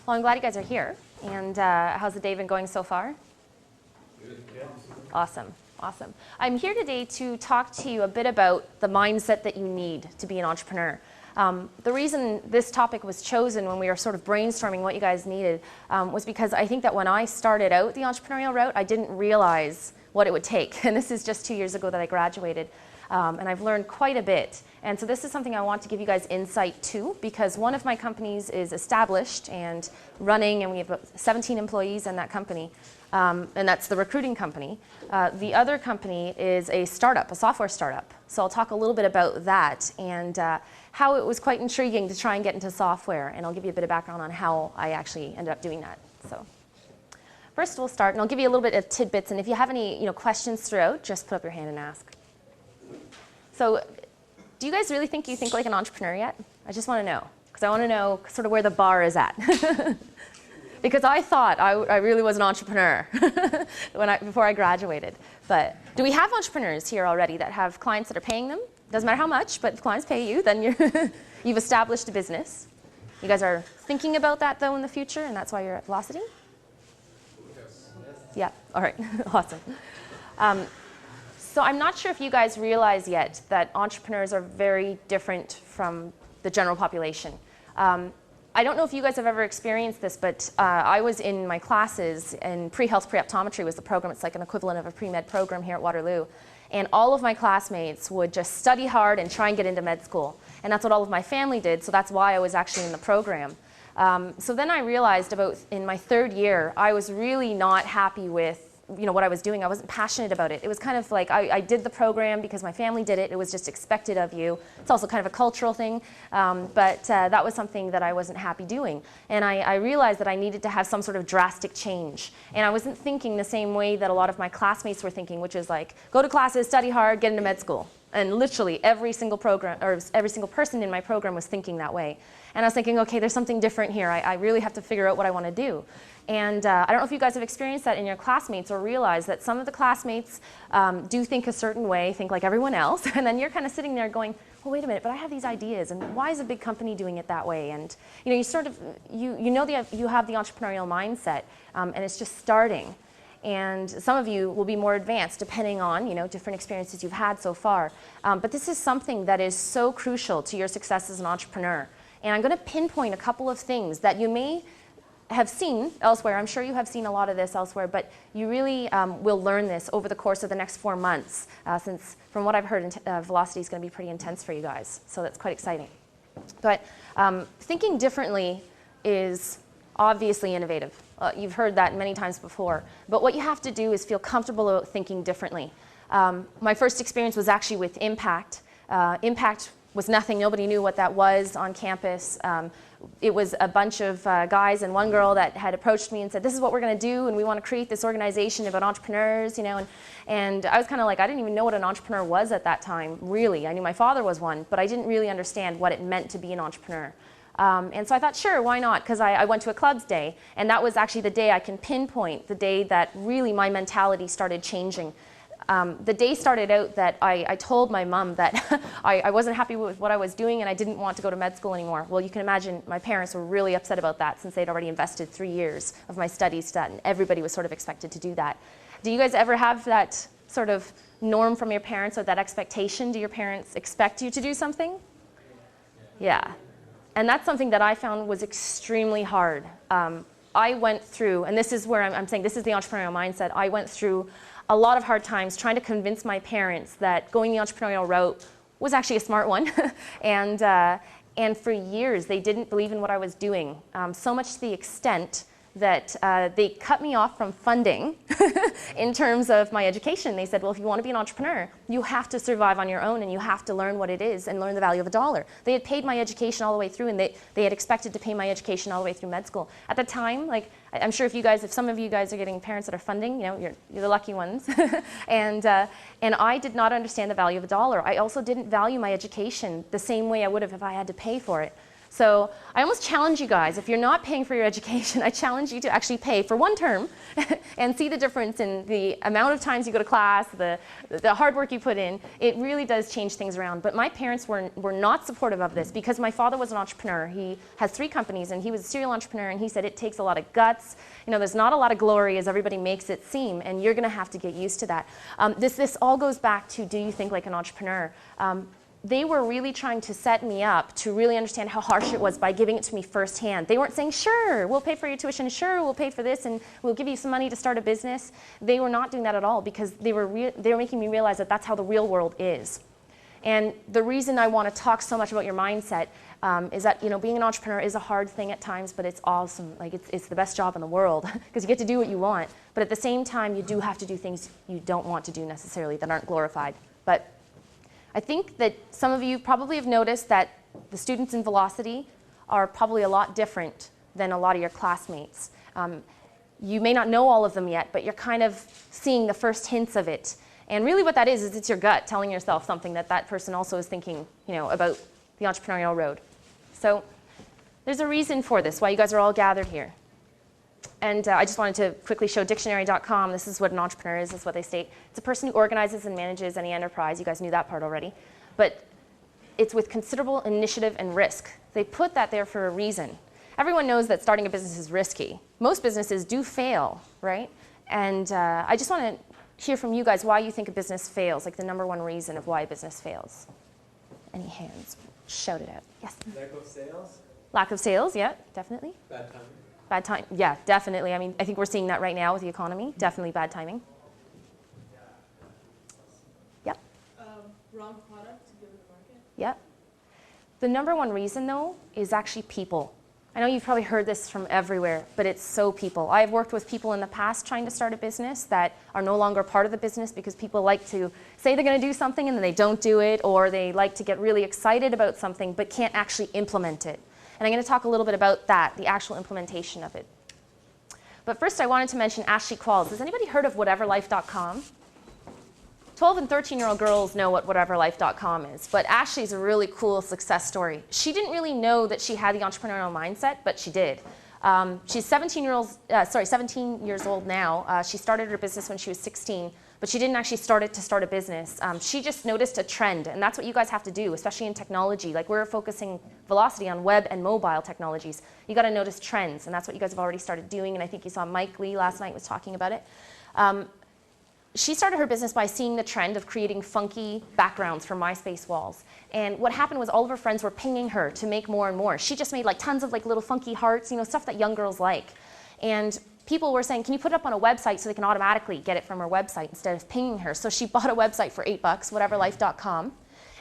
Well, I'm glad you guys are here. And how's the day been going so far? Good. Yeah. Awesome. Awesome. I'm here today to talk to you a bit about the mindset that you need to be an entrepreneur. The reason this topic was chosen when we were sort of brainstorming what you guys needed was because I think that when I started out the entrepreneurial route, I didn't realize what it would take. And this is just 2 years ago that I graduated. And I've learned quite a bit. And so this is something I want to give you guys insight to, because one of my companies is established and running, and we have 17 employees in that company. And that's the recruiting company. The other company is a startup, a software startup. So I'll talk a little bit about that and how it was quite intriguing to try and get into software. And I'll give you a bit of background on how I actually ended up doing that. So first we'll start, and I'll give you a little bit of tidbits. And if you have any questions throughout, just put up your hand and ask. So do you guys really think you think like an entrepreneur yet? I just want to know, because I want to know sort of where the bar is at. Because I thought I really was an entrepreneur before I graduated. But do we have entrepreneurs here already that have clients that are paying them? Doesn't matter how much, but if clients pay you, then you've established a business. You guys are thinking about that, though, in the future, and that's why you're at Velocity? Yes. Yeah, all right, awesome. So I'm not sure if you guys realize yet that entrepreneurs are very different from the general population. I don't know if you guys have ever experienced this, but I was in my classes, and pre-health pre-optometry was the program. It's like an equivalent of a pre-med program here at Waterloo. And all of my classmates would just study hard and try and get into med school. And that's what all of my family did, so that's why I was actually in the program. So then I realized in my third year, I was really not happy with what I was doing. I wasn't passionate about it. It was kind of like I did the program because my family did it. It was just expected of you. It's also kind of a cultural thing, but that was something that I wasn't happy doing. And I realized that I needed to have some sort of drastic change. And I wasn't thinking the same way that a lot of my classmates were thinking, which is like, go to classes, study hard, get into med school. And literally every single program, or every single person in my program was thinking that way. And I was thinking, okay, there's something different here. I really have to figure out what I want to do. And I don't know if you guys have experienced that in your classmates or realized that some of the classmates do think a certain way, think like everyone else, and then you're kind of sitting there going, well, wait a minute, but I have these ideas, and why is a big company doing it that way? And you sort of, you have the entrepreneurial mindset, and it's just starting. And some of you will be more advanced depending on different experiences you've had so far. But this is something that is so crucial to your success as an entrepreneur. And I'm going to pinpoint a couple of things that you may have seen elsewhere. I'm sure you have seen a lot of this elsewhere, but you really will learn this over the course of the next 4 months, since from what I've heard, Velocity is going to be pretty intense for you guys. So that's quite exciting. But thinking differently is obviously innovative. You've heard that many times before. But what you have to do is feel comfortable about thinking differently. My first experience was actually with Impact. Impact was nothing. Nobody knew what that was on campus. It was a bunch of guys and one girl that had approached me and said, this is what we're going to do, and we want to create this organization about entrepreneurs, and I was kind of like, I didn't even know what an entrepreneur was at that time, really. I knew my father was one, but I didn't really understand what it meant to be an entrepreneur. And so I thought, sure, why not? Because I went to a clubs day, and that was actually the day I can pinpoint, the day that really my mentality started changing. The day started out that I told my mom that I wasn't happy with what I was doing and I didn't want to go to med school anymore. Well, you can imagine my parents were really upset about that, since they'd already invested 3 years of my studies to that, and everybody was sort of expected to do that. Do you guys ever have that sort of norm from your parents, or that expectation? Do your parents expect you to do something? Yeah. And that's something that I found was extremely hard. I went through, and this is where I'm saying this is the entrepreneurial mindset, I went through a lot of hard times trying to convince my parents that going the entrepreneurial route was actually a smart one. And for years, they didn't believe in what I was doing, so much to the extent that they cut me off from funding in terms of my education. They said, well, if you want to be an entrepreneur, you have to survive on your own, and you have to learn what it is and learn the value of a dollar. They had paid my education all the way through, and they had expected to pay my education all the way through med school. At the time, like, I'm sure if some of you guys are getting parents that are funding, you're the lucky ones. And I did not understand the value of a dollar. I also didn't value my education the same way I would have if I had to pay for it. So I almost challenge you guys, if you're not paying for your education, I challenge you to actually pay for one term and see the difference in the amount of times you go to class, the hard work you put in. It really does change things around. But my parents were not supportive of this because my father was an entrepreneur. He has 3 companies and he was a serial entrepreneur, and he said it takes a lot of guts. You know, there's not a lot of glory as everybody makes it seem, and you're going to have to get used to that. This all goes back to, do you think like an entrepreneur? They were really trying to set me up to really understand how harsh it was by giving it to me firsthand. They weren't saying, sure, we'll pay for your tuition, sure, we'll pay for this, and we'll give you some money to start a business. They were not doing that at all because they were making me realize that that's how the real world is. And the reason I want to talk so much about your mindset is that, you know, being an entrepreneur is a hard thing at times, but it's awesome. Like, it's the best job in the world because you get to do what you want. But at the same time, you do have to do things you don't want to do necessarily that aren't glorified. But I think that some of you probably have noticed that the students in Velocity are probably a lot different than a lot of your classmates. You may not know all of them yet, but you're kind of seeing the first hints of it. And really what that is it's your gut telling yourself something that that person also is thinking, you know, about the entrepreneurial road. So there's a reason for this, why you guys are all gathered here. And I just wanted to quickly show dictionary.com. This is what an entrepreneur is, what they state. It's a person who organizes and manages any enterprise. You guys knew that part already. But it's with considerable initiative and risk. They put that there for a reason. Everyone knows that starting a business is risky. Most businesses do fail, right? And I just want to hear from you guys why you think a business fails, like the #1 reason of why a business fails. Any hands? Shout it out. Yes? Lack of sales? Lack of sales, yeah, definitely. Bad timing? Bad time, yeah, definitely. I mean, I think we're seeing that right now with the economy. Definitely bad timing. Yep. Wrong product to give to the market. Yep. The #1 reason, though, is actually people. I know you've probably heard this from everywhere, but it's so people. I've worked with people in the past trying to start a business that are no longer part of the business because people like to say they're going to do something and then they don't do it, or they like to get really excited about something but can't actually implement it. And I'm going to talk a little bit about that, the actual implementation of it. But first I wanted to mention Ashley Qualls. Has anybody heard of whateverlife.com? 12 and 13-year-old girls know what whateverlife.com is, but Ashley's a really cool success story. She didn't really know that she had the entrepreneurial mindset, but she did. She's 17 years old now. She started her business when she was 16, but she didn't actually start it to start a business. She just noticed a trend, and that's what you guys have to do, especially in technology. Like, we're focusing Velocity on web and mobile technologies. You got to notice trends, and that's what you guys have already started doing, and I think you saw Mike Lee last night was talking about it. She started her business by seeing the trend of creating funky backgrounds for MySpace walls. And what happened was all of her friends were pinging her to make more and more. She just made like tons of like little funky hearts, you know, stuff that young girls like. And people were saying, can you put it up on a website so they can automatically get it from her website instead of pinging her? So she bought a website for $8, whateverlife.com.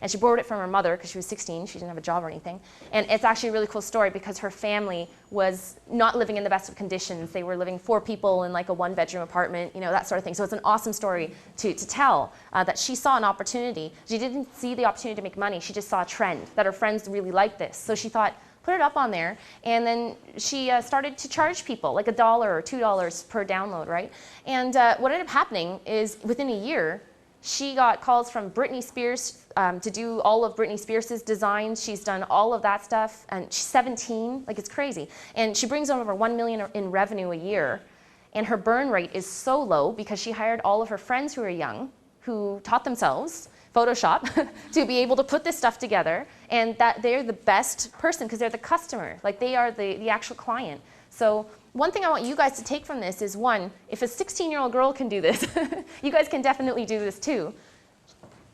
And she borrowed it from her mother because she was 16. She didn't have a job or anything. And it's actually a really cool story because her family was not living in the best of conditions. They were living 4 people in like a 1-bedroom apartment, you know, that sort of thing. So it's an awesome story to tell that she saw an opportunity. She didn't see the opportunity to make money. She just saw a trend that her friends really liked this. So she thought, put it up on there. And then she started to charge people like $1 or $2 per download, right? And what ended up happening is within a year, she got calls from Britney Spears to do all of Britney Spears' designs. She's done all of that stuff, and she's 17, like it's crazy. And she brings over $1 million in revenue a year, and her burn rate is so low because she hired all of her friends who are young, who taught themselves Photoshop to be able to put this stuff together, and that they're the best person because they're the customer, like they are the actual client. So one thing I want you guys to take from this is, one, if a 16-year-old girl can do this, you guys can definitely do this too.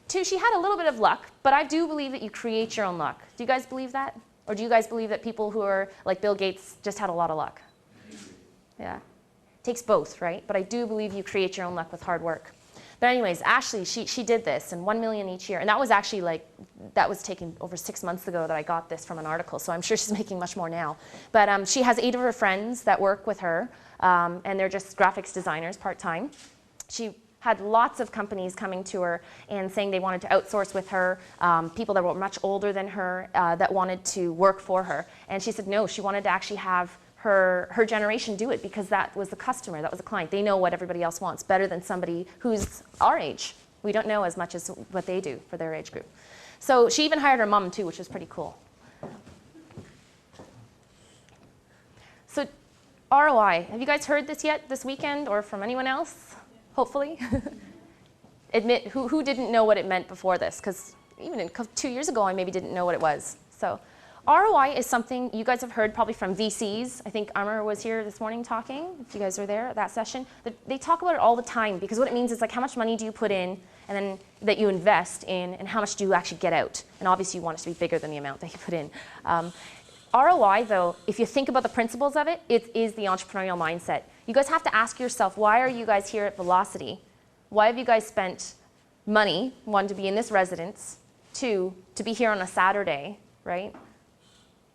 2, she had a little bit of luck, but I do believe that you create your own luck. Do you guys believe that? Or do you guys believe that people who are like Bill Gates just had a lot of luck? Yeah. It takes both, right? But I do believe you create your own luck with hard work. But anyways, Ashley, she did this, and $1 million each year. And that was actually like, that was taken over 6 months ago that I got this from an article. So I'm sure she's making much more now. But she has 8 of her friends that work with her, and they're just graphics designers part-time. She had lots of companies coming to her and saying they wanted to outsource with her, people that were much older than her that wanted to work for her. And she said no, she wanted to actually have her generation do it because that was the customer, that was the client. They know what everybody else wants better than somebody who's our age. We don't know as much as what they do for their age group. So she even hired her mom too, which was pretty cool. So ROI, have you guys heard this yet this weekend or from anyone else? Hopefully. Admit who didn't know what it meant before this, because even 2 years ago I maybe didn't know what it was. So ROI is something you guys have heard probably from VCs. I think Amar was here this morning talking, if you guys were there at that session. They talk about it all the time, because what it means is like how much money do you put in and then that you invest in, and how much do you actually get out. And obviously you want it to be bigger than the amount that you put in. ROI, though, if you think about the principles of it, it is the entrepreneurial mindset. You guys have to ask yourself, why are you guys here at Velocity? Why have you guys spent money, one, to be in this residence, two, to be here on a Saturday, right?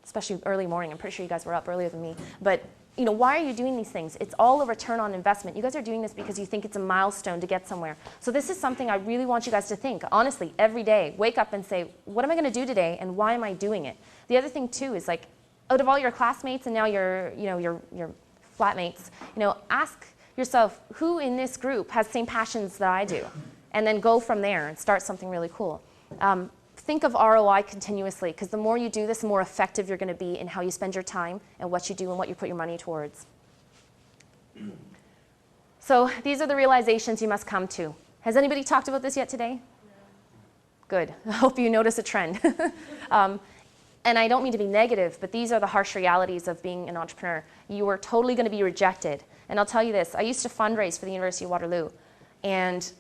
Especially early morning. I'm pretty sure you guys were up earlier than me. But why are you doing these things? It's all a return on investment. You guys are doing this because you think it's a milestone to get somewhere. So this is something I really want you guys to think, honestly, every day. Wake up and say, what am I going to do today, and why am I doing it? The other thing, too, is like, out of all your classmates and now your flatmates, ask yourself, who in this group has the same passions that I do? And then go from there and start something really cool. Think of ROI continuously, because the more you do this, the more effective you're going to be in how you spend your time and what you do and what you put your money towards. So these are the realizations you must come to. Has anybody talked about this yet today? Good. I hope you notice a trend. And I don't mean to be negative, but these are the harsh realities of being an entrepreneur. You are totally going to be rejected. And I'll tell you this, I used to fundraise for the University of Waterloo. And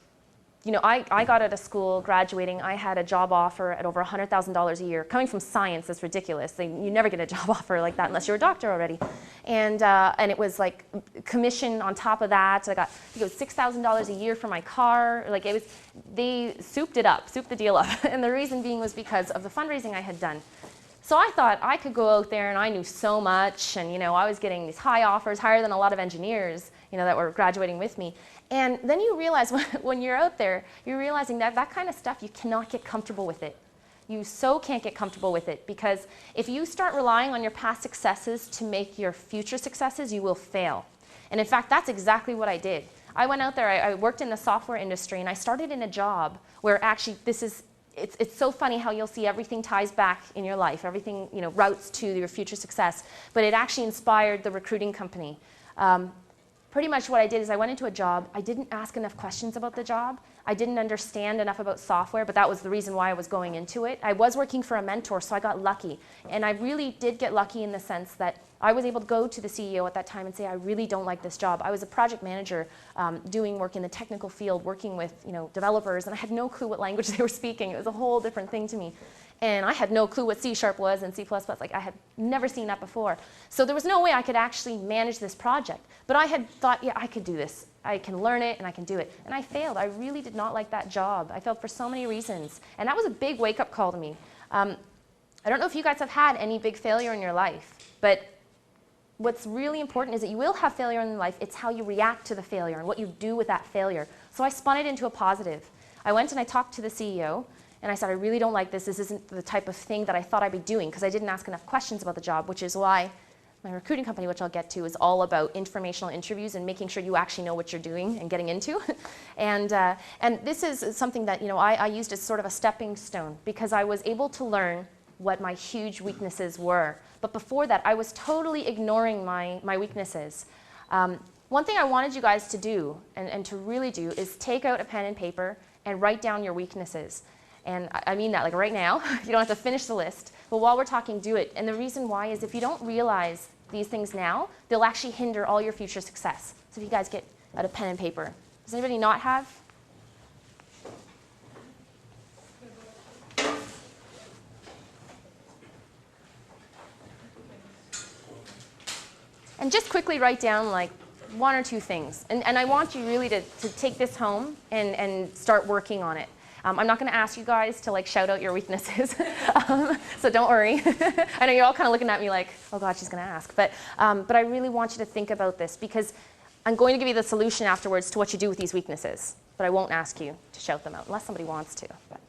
I got out of school, graduating, I had a job offer at over $100,000 a year. Coming from science, that's ridiculous. You never get a job offer like that unless you're a doctor already. And it was like commission on top of that. I got $6,000 a year for my car. They souped it up, souped the deal up. And the reason being was because of the fundraising I had done. So I thought I could go out there and I knew so much, and I was getting these high offers, higher than a lot of engineers, that were graduating with me. And then you realize when you're out there, you're realizing that that kind of stuff, you cannot get comfortable with it. You so can't get comfortable with it, because if you start relying on your past successes to make your future successes, you will fail. And in fact, that's exactly what I did. I went out there, I worked in the software industry, and I started in a job where actually it's so funny how you'll see everything ties back in your life. Everything routes to your future success. But it actually inspired the recruiting company. Pretty much what I did is I went into a job. I didn't ask enough questions about the job. I didn't understand enough about software, but that was the reason why I was going into it. I was working for a mentor, so I got lucky. And I really did get lucky in the sense that I was able to go to the CEO at that time and say, I really don't like this job. I was a project manager doing work in the technical field, working with developers, and I had no clue what language they were speaking. It was a whole different thing to me. And I had no clue what C# was and C++. I had never seen that before. So there was no way I could actually manage this project. But I had thought, yeah, I could do this. I can learn it and I can do it. And I failed. I really did not like that job. I failed for so many reasons. And that was a big wake-up call to me. I don't know if you guys have had any big failure in your life, but what's really important is that you will have failure in life. It's how you react to the failure and what you do with that failure. So I spun it into a positive. I went and I talked to the CEO, and I said, I really don't like this. This isn't the type of thing that I thought I'd be doing, because I didn't ask enough questions about the job, which is why my recruiting company, which I'll get to, is all about informational interviews and making sure you actually know what you're doing and getting into. And this is something that I used as sort of a stepping stone, because I was able to learn what my huge weaknesses were. But before that, I was totally ignoring my weaknesses. One thing I wanted you guys to do, and to really do, is take out a pen and paper and write down your weaknesses. And I mean that, like right now. You don't have to finish the list. But while we're talking, do it. And the reason why is if you don't realize these things now, they'll actually hinder all your future success. So if you guys get out a pen and paper. Does anybody not have? And just quickly write down like one or two things. And I want you really to take this home and start working on it. I'm not going to ask you guys to like shout out your weaknesses, so don't worry. I know you're all kind of looking at me like, oh God, she's going to ask. But I really want you to think about this, because I'm going to give you the solution afterwards to what you do with these weaknesses. But I won't ask you to shout them out, unless somebody wants to. But.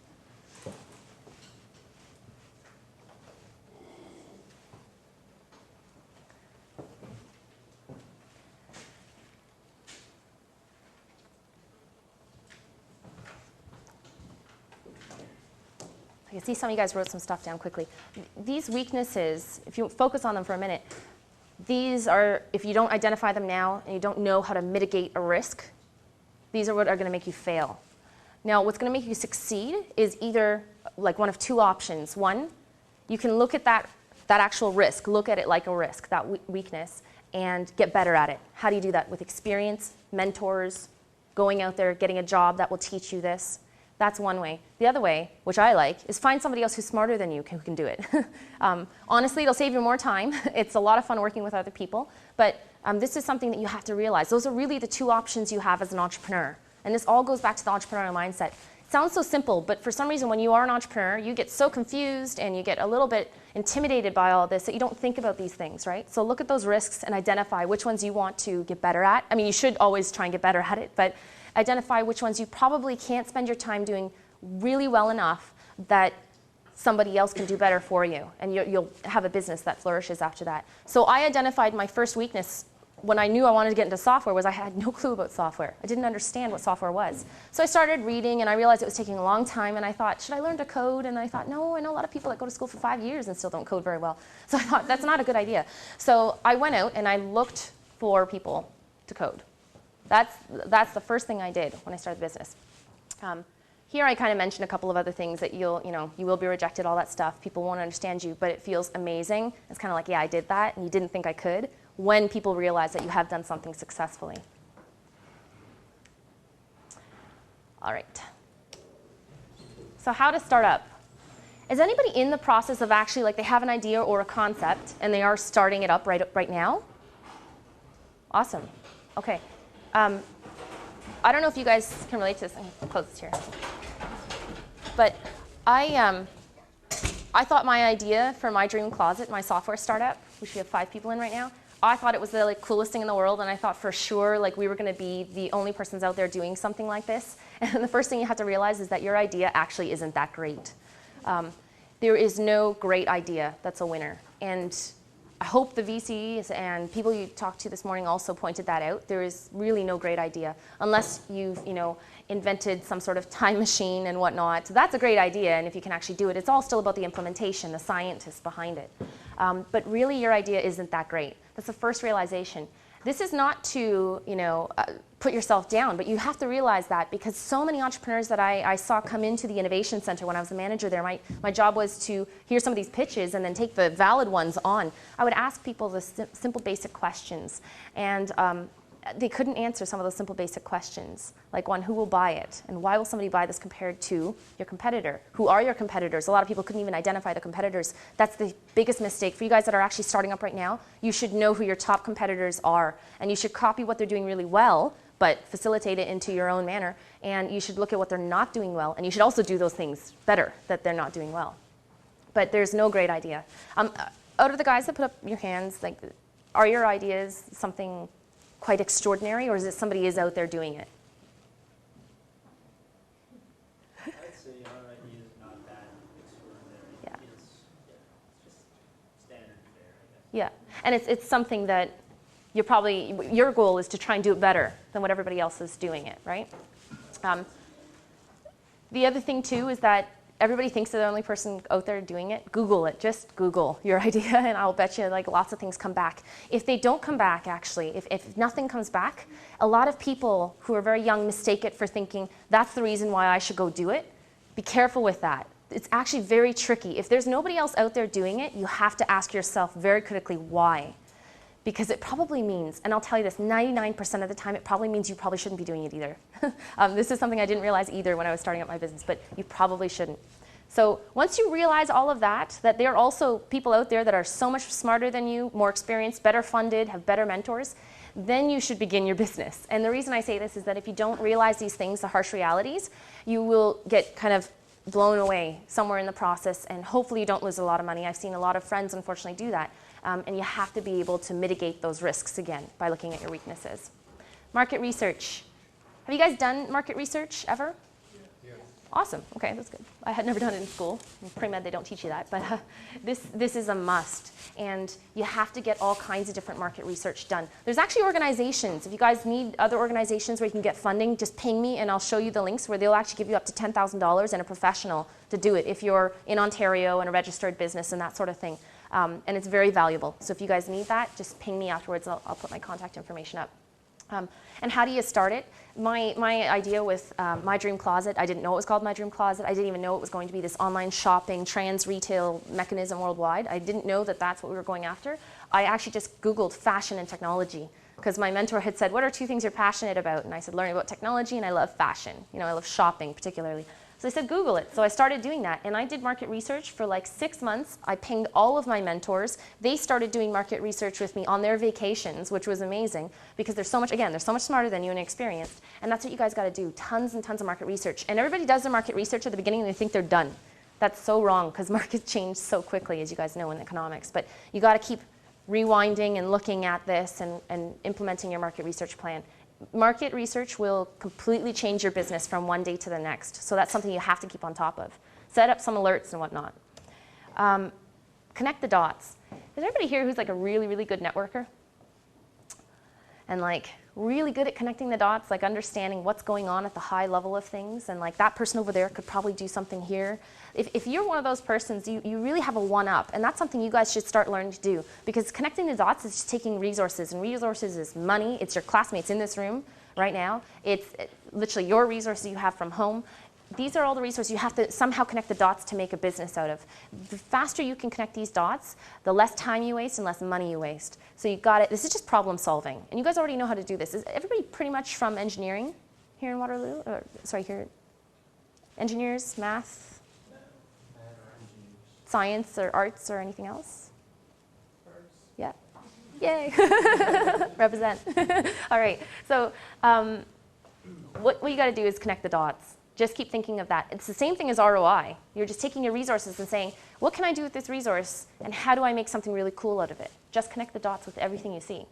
I see some of you guys wrote some stuff down quickly. These weaknesses, if you focus on them for a minute, These are, if you don't identify them now and you don't know how to mitigate a risk, these are what are going to make you fail. Now, what's going to make you succeed is either like one of two options. One, you can look at that actual risk, look at it like a risk, that weakness, and get better at it. How do you do that? With experience, mentors, going out there, getting a job that will teach you this. That's one way. The other way, which I like, is find somebody else who's smarter than you who can do it. Honestly, it'll save you more time. It's a lot of fun working with other people, but this is something that you have to realize. Those are really the two options you have as an entrepreneur. And this all goes back to the entrepreneurial mindset. It sounds so simple, but for some reason when you are an entrepreneur, you get so confused and you get a little bit intimidated by all this that you don't think about these things, right? So look at those risks and identify which ones you want to get better at. I mean, you should always try and get better at it, but identify which ones you probably can't spend your time doing really well enough that somebody else can do better for you, and you'll have a business that flourishes after that. So I identified my first weakness when I knew I wanted to get into software was I had no clue about software. I didn't understand what software was. So I started reading and I realized it was taking a long time, and I thought, should I learn to code? And I thought, no, I know a lot of people that go to school for 5 years and still don't code very well. So I thought, that's not a good idea. So I went out and I looked for people to code. That's the first thing I did when I started the business. Here I kind of mentioned a couple of other things that you will be rejected, all that stuff. People won't understand you, but it feels amazing. It's kind of like, yeah, I did that, and you didn't think I could, when people realize that you have done something successfully. All right. So how to start up. Is anybody in the process of actually, like, they have an idea or a concept, and they are starting it up right now? Awesome. Okay. I don't know if you guys can relate to this. I'm going to close this here. But I thought my idea for my dream closet, my software startup, which we have 5 people in right now, I thought it was the coolest thing in the world, and I thought for sure we were going to be the only persons out there doing something like this. And the first thing you have to realize is that your idea actually isn't that great. There is no great idea that's a winner. And I hope the VCs and people you talked to this morning also pointed that out. There is really no great idea unless you've invented some sort of time machine and whatnot. So that's a great idea, and if you can actually do it, it's all still about the implementation, the scientists behind it. But really, your idea isn't that great. That's the first realization. This is not to put yourself down, but you have to realize that, because so many entrepreneurs that I saw come into the Innovation Center when I was a manager there, my job was to hear some of these pitches and then take the valid ones on. I would ask people the simple basic questions, and they couldn't answer some of those simple basic questions, like one, who will buy it? And why will somebody buy this compared to your competitor? Who are your competitors? A lot of people couldn't even identify the competitors. That's the biggest mistake. For you guys that are actually starting up right now, you should know who your top competitors are, and you should copy what they're doing really well, but facilitate it into your own manner, and you should look at what they're not doing well, and you should also do those things better that they're not doing well. But there's no great idea. Out of the guys that put up your hands, are your ideas something quite extraordinary, or is it somebody is out there doing it? I'd say our idea is not that extraordinary. Yeah. It's just standard fare, I guess. Yeah, and it's something that your goal is to try and do it better than what everybody else is doing it, right? The other thing too is that everybody thinks they're the only person out there doing it. Google it. Just Google your idea, and I'll bet you lots of things come back. If they don't come back, actually, if nothing comes back, a lot of people who are very young mistake it for thinking that's the reason why I should go do it. Be careful with that. It's actually very tricky. If there's nobody else out there doing it, you have to ask yourself very critically why. Because it probably means, and I'll tell you this, 99% of the time, it probably means you probably shouldn't be doing it either. This is something I didn't realize either when I was starting up my business, but you probably shouldn't. So once you realize all of that there are also people out there that are so much smarter than you, more experienced, better funded, have better mentors, then you should begin your business. And the reason I say this is that if you don't realize these things, the harsh realities, you will get kind of blown away somewhere in the process, and hopefully you don't lose a lot of money. I've seen a lot of friends unfortunately do that. And you have to be able to mitigate those risks again by looking at your weaknesses. Market research. Have you guys done market research ever? Yes. Awesome. Okay, that's good. I had never done it in school. In pre-med, they don't teach you that. But this is a must. And you have to get all kinds of different market research done. There's actually organizations. If you guys need other organizations where you can get funding, just ping me and I'll show you the links where they'll actually give you up to $10,000 and a professional to do it if you're in Ontario and a registered business and that sort of thing. And it's very valuable. So if you guys need that, just ping me afterwards. I'll put my contact information up. And how do you start it? My idea with My Dream Closet, I didn't know it was called My Dream Closet. I didn't even know it was going to be this online shopping, trans retail mechanism worldwide. I didn't know that that's what we were going after. I actually just Googled fashion and technology because my mentor had said, what are 2 things you're passionate about? And I said, learning about technology and I love fashion. You know, I love shopping particularly. So I said, Google it. So I started doing that. And I did market research for like 6 months. I pinged all of my mentors. They started doing market research with me on their vacations, which was amazing because they're so much, again, they're so much smarter than you and experienced. And that's what you guys got to do, tons and tons of market research. And everybody does their market research at the beginning and they think they're done. That's so wrong because markets change so quickly, as you guys know in economics. But you got to keep rewinding and looking at this and implementing your market research plan. Market research will completely change your business from one day to the next. So that's something you have to keep on top of. Set up some alerts and whatnot. Connect the dots. Is there anybody here who's like a really, really good networker? And like really good at connecting the dots, like understanding what's going on at the high level of things. And like that person over there could probably do something here. If you're one of those persons, you really have a one-up. And that's something you guys should start learning to do. Because connecting the dots is just taking resources. And resources is money. It's your classmates in this room right now. It's literally your resources you have from home. These are all the resources you have to somehow connect the dots to make a business out of. The faster you can connect these dots, the less time you waste and less money you waste. So you got it. This is just problem solving. And you guys already know how to do this. Is everybody pretty much from engineering here in Waterloo? Or, sorry, here. Engineers, math, science or arts or anything else? Yeah. Yay. Represent. All right. So what you got to do is connect the dots. Just keep thinking of that. It's the same thing as ROI. You're just taking your resources and saying, what can I do with this resource and how do I make something really cool out of it? Just connect the dots with everything you see.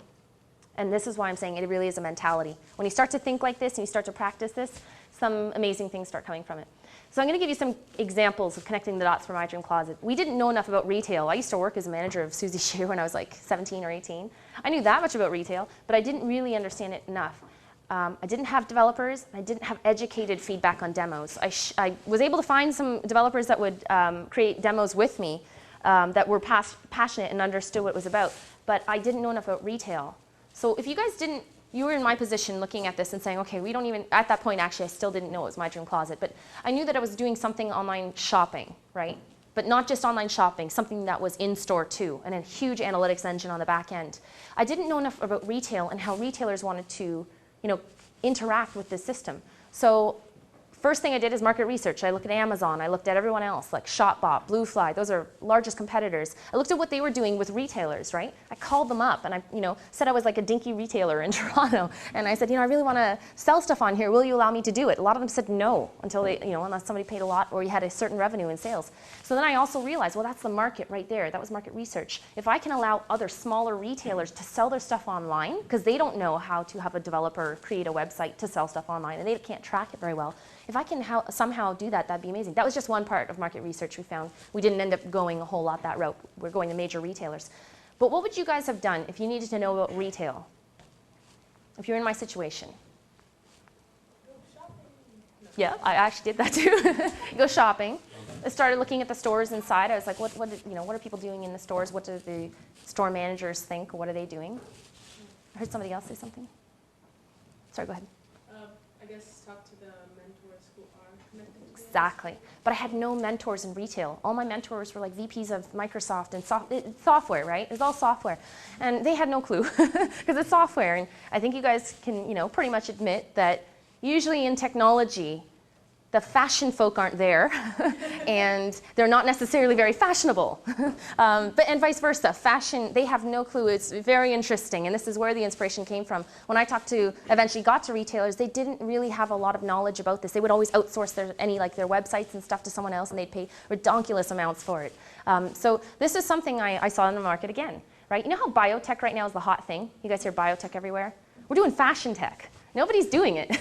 And this is why I'm saying it really is a mentality. When you start to think like this and you start to practice this, some amazing things start coming from it. So I'm going to give you some examples of connecting the dots for My Dream Closet. We didn't know enough about retail. I used to work as a manager of Suzy Shoe when I was like 17 or 18. I knew that much about retail, but I didn't really understand it enough. I didn't have developers. I didn't have educated feedback on demos. I was able to find some developers that would create demos with me that were passionate and understood what it was about, but I didn't know enough about retail. So if you guys didn't, you were in my position looking at this and saying, okay, we don't even, at that point actually I still didn't know it was My Dream Closet, but I knew that I was doing something online shopping, right? But not just online shopping, something that was in-store too, and a huge analytics engine on the back end. I didn't know enough about retail and how retailers wanted to interact with this system. So first thing I did is market research. I looked at Amazon. I looked at everyone else, like Shopbot, Bluefly. Those are largest competitors. I looked at what they were doing with retailers, right? I called them up and I said I was like a dinky retailer in Toronto. And I said, I really want to sell stuff on here. Will you allow me to do it? A lot of them said no until they, unless somebody paid a lot or you had a certain revenue in sales. So then I also realized, well, that's the market right there. That was market research. If I can allow other smaller retailers to sell their stuff online, because they don't know how to have a developer create a website to sell stuff online and they can't track it very well. If I can somehow do that, that'd be amazing. That was just one part of market research we found. We didn't end up going a whole lot that route. We're going to major retailers. But what would you guys have done if you needed to know about retail? If you're in my situation? Yeah, I actually did that too. Go shopping. I started looking at the stores inside. I was like, what are people doing in the stores? What do the store managers think? What are they doing? I heard somebody else say something. Sorry, go ahead. I guess talk to the mentors who are connected to this. Exactly. But I had no mentors in retail. All my mentors were like VPs of Microsoft and software, right? It's all software. And they had no clue because it's software. And I think you guys can, pretty much admit that usually in technology, the fashion folk aren't there, and they're not necessarily very fashionable. And vice versa. Fashion, they have no clue. It's very interesting, and this is where the inspiration came from. When I eventually got to retailers, they didn't really have a lot of knowledge about this. They would always outsource their websites and stuff to someone else, and they'd pay ridiculous amounts for it. So this is something I saw in the market again, right? You know how biotech right now is the hot thing? You guys hear biotech everywhere? We're doing fashion tech. Nobody's doing it.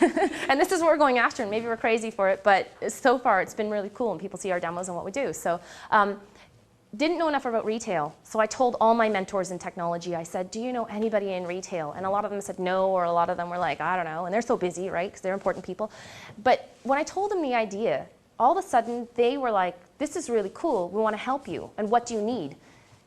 And this is what we're going after, and maybe we're crazy for it, but so far it's been really cool, and people see our demos and what we do. So didn't know enough about retail, so I told all my mentors in technology, I said, do you know anybody in retail? And a lot of them said no, or a lot of them were like, I don't know, and they're so busy, right, because they're important people. But when I told them the idea, all of a sudden they were like, this is really cool, we want to help you, and what do you need?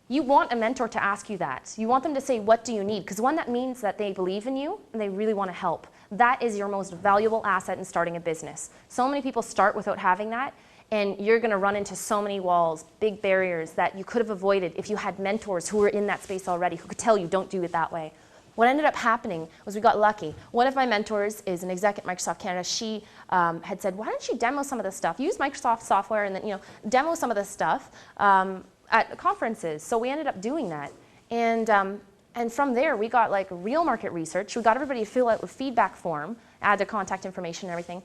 You want a mentor to ask you that. You want them to say, what do you need? Because one, that means that they believe in you and they really want to help. That is your most valuable asset in starting a business. So many people start without having that, and you're going to run into so many walls, big barriers that you could have avoided if you had mentors who were in that space already, who could tell you, don't do it that way. What ended up happening was we got lucky. One of my mentors is an exec at Microsoft Canada. She had said, why don't you demo some of this stuff? Use Microsoft software and then, demo some of this stuff at conferences. So we ended up doing that. And from there, we got like real market research. We got everybody to fill out a feedback form, add their contact information and everything.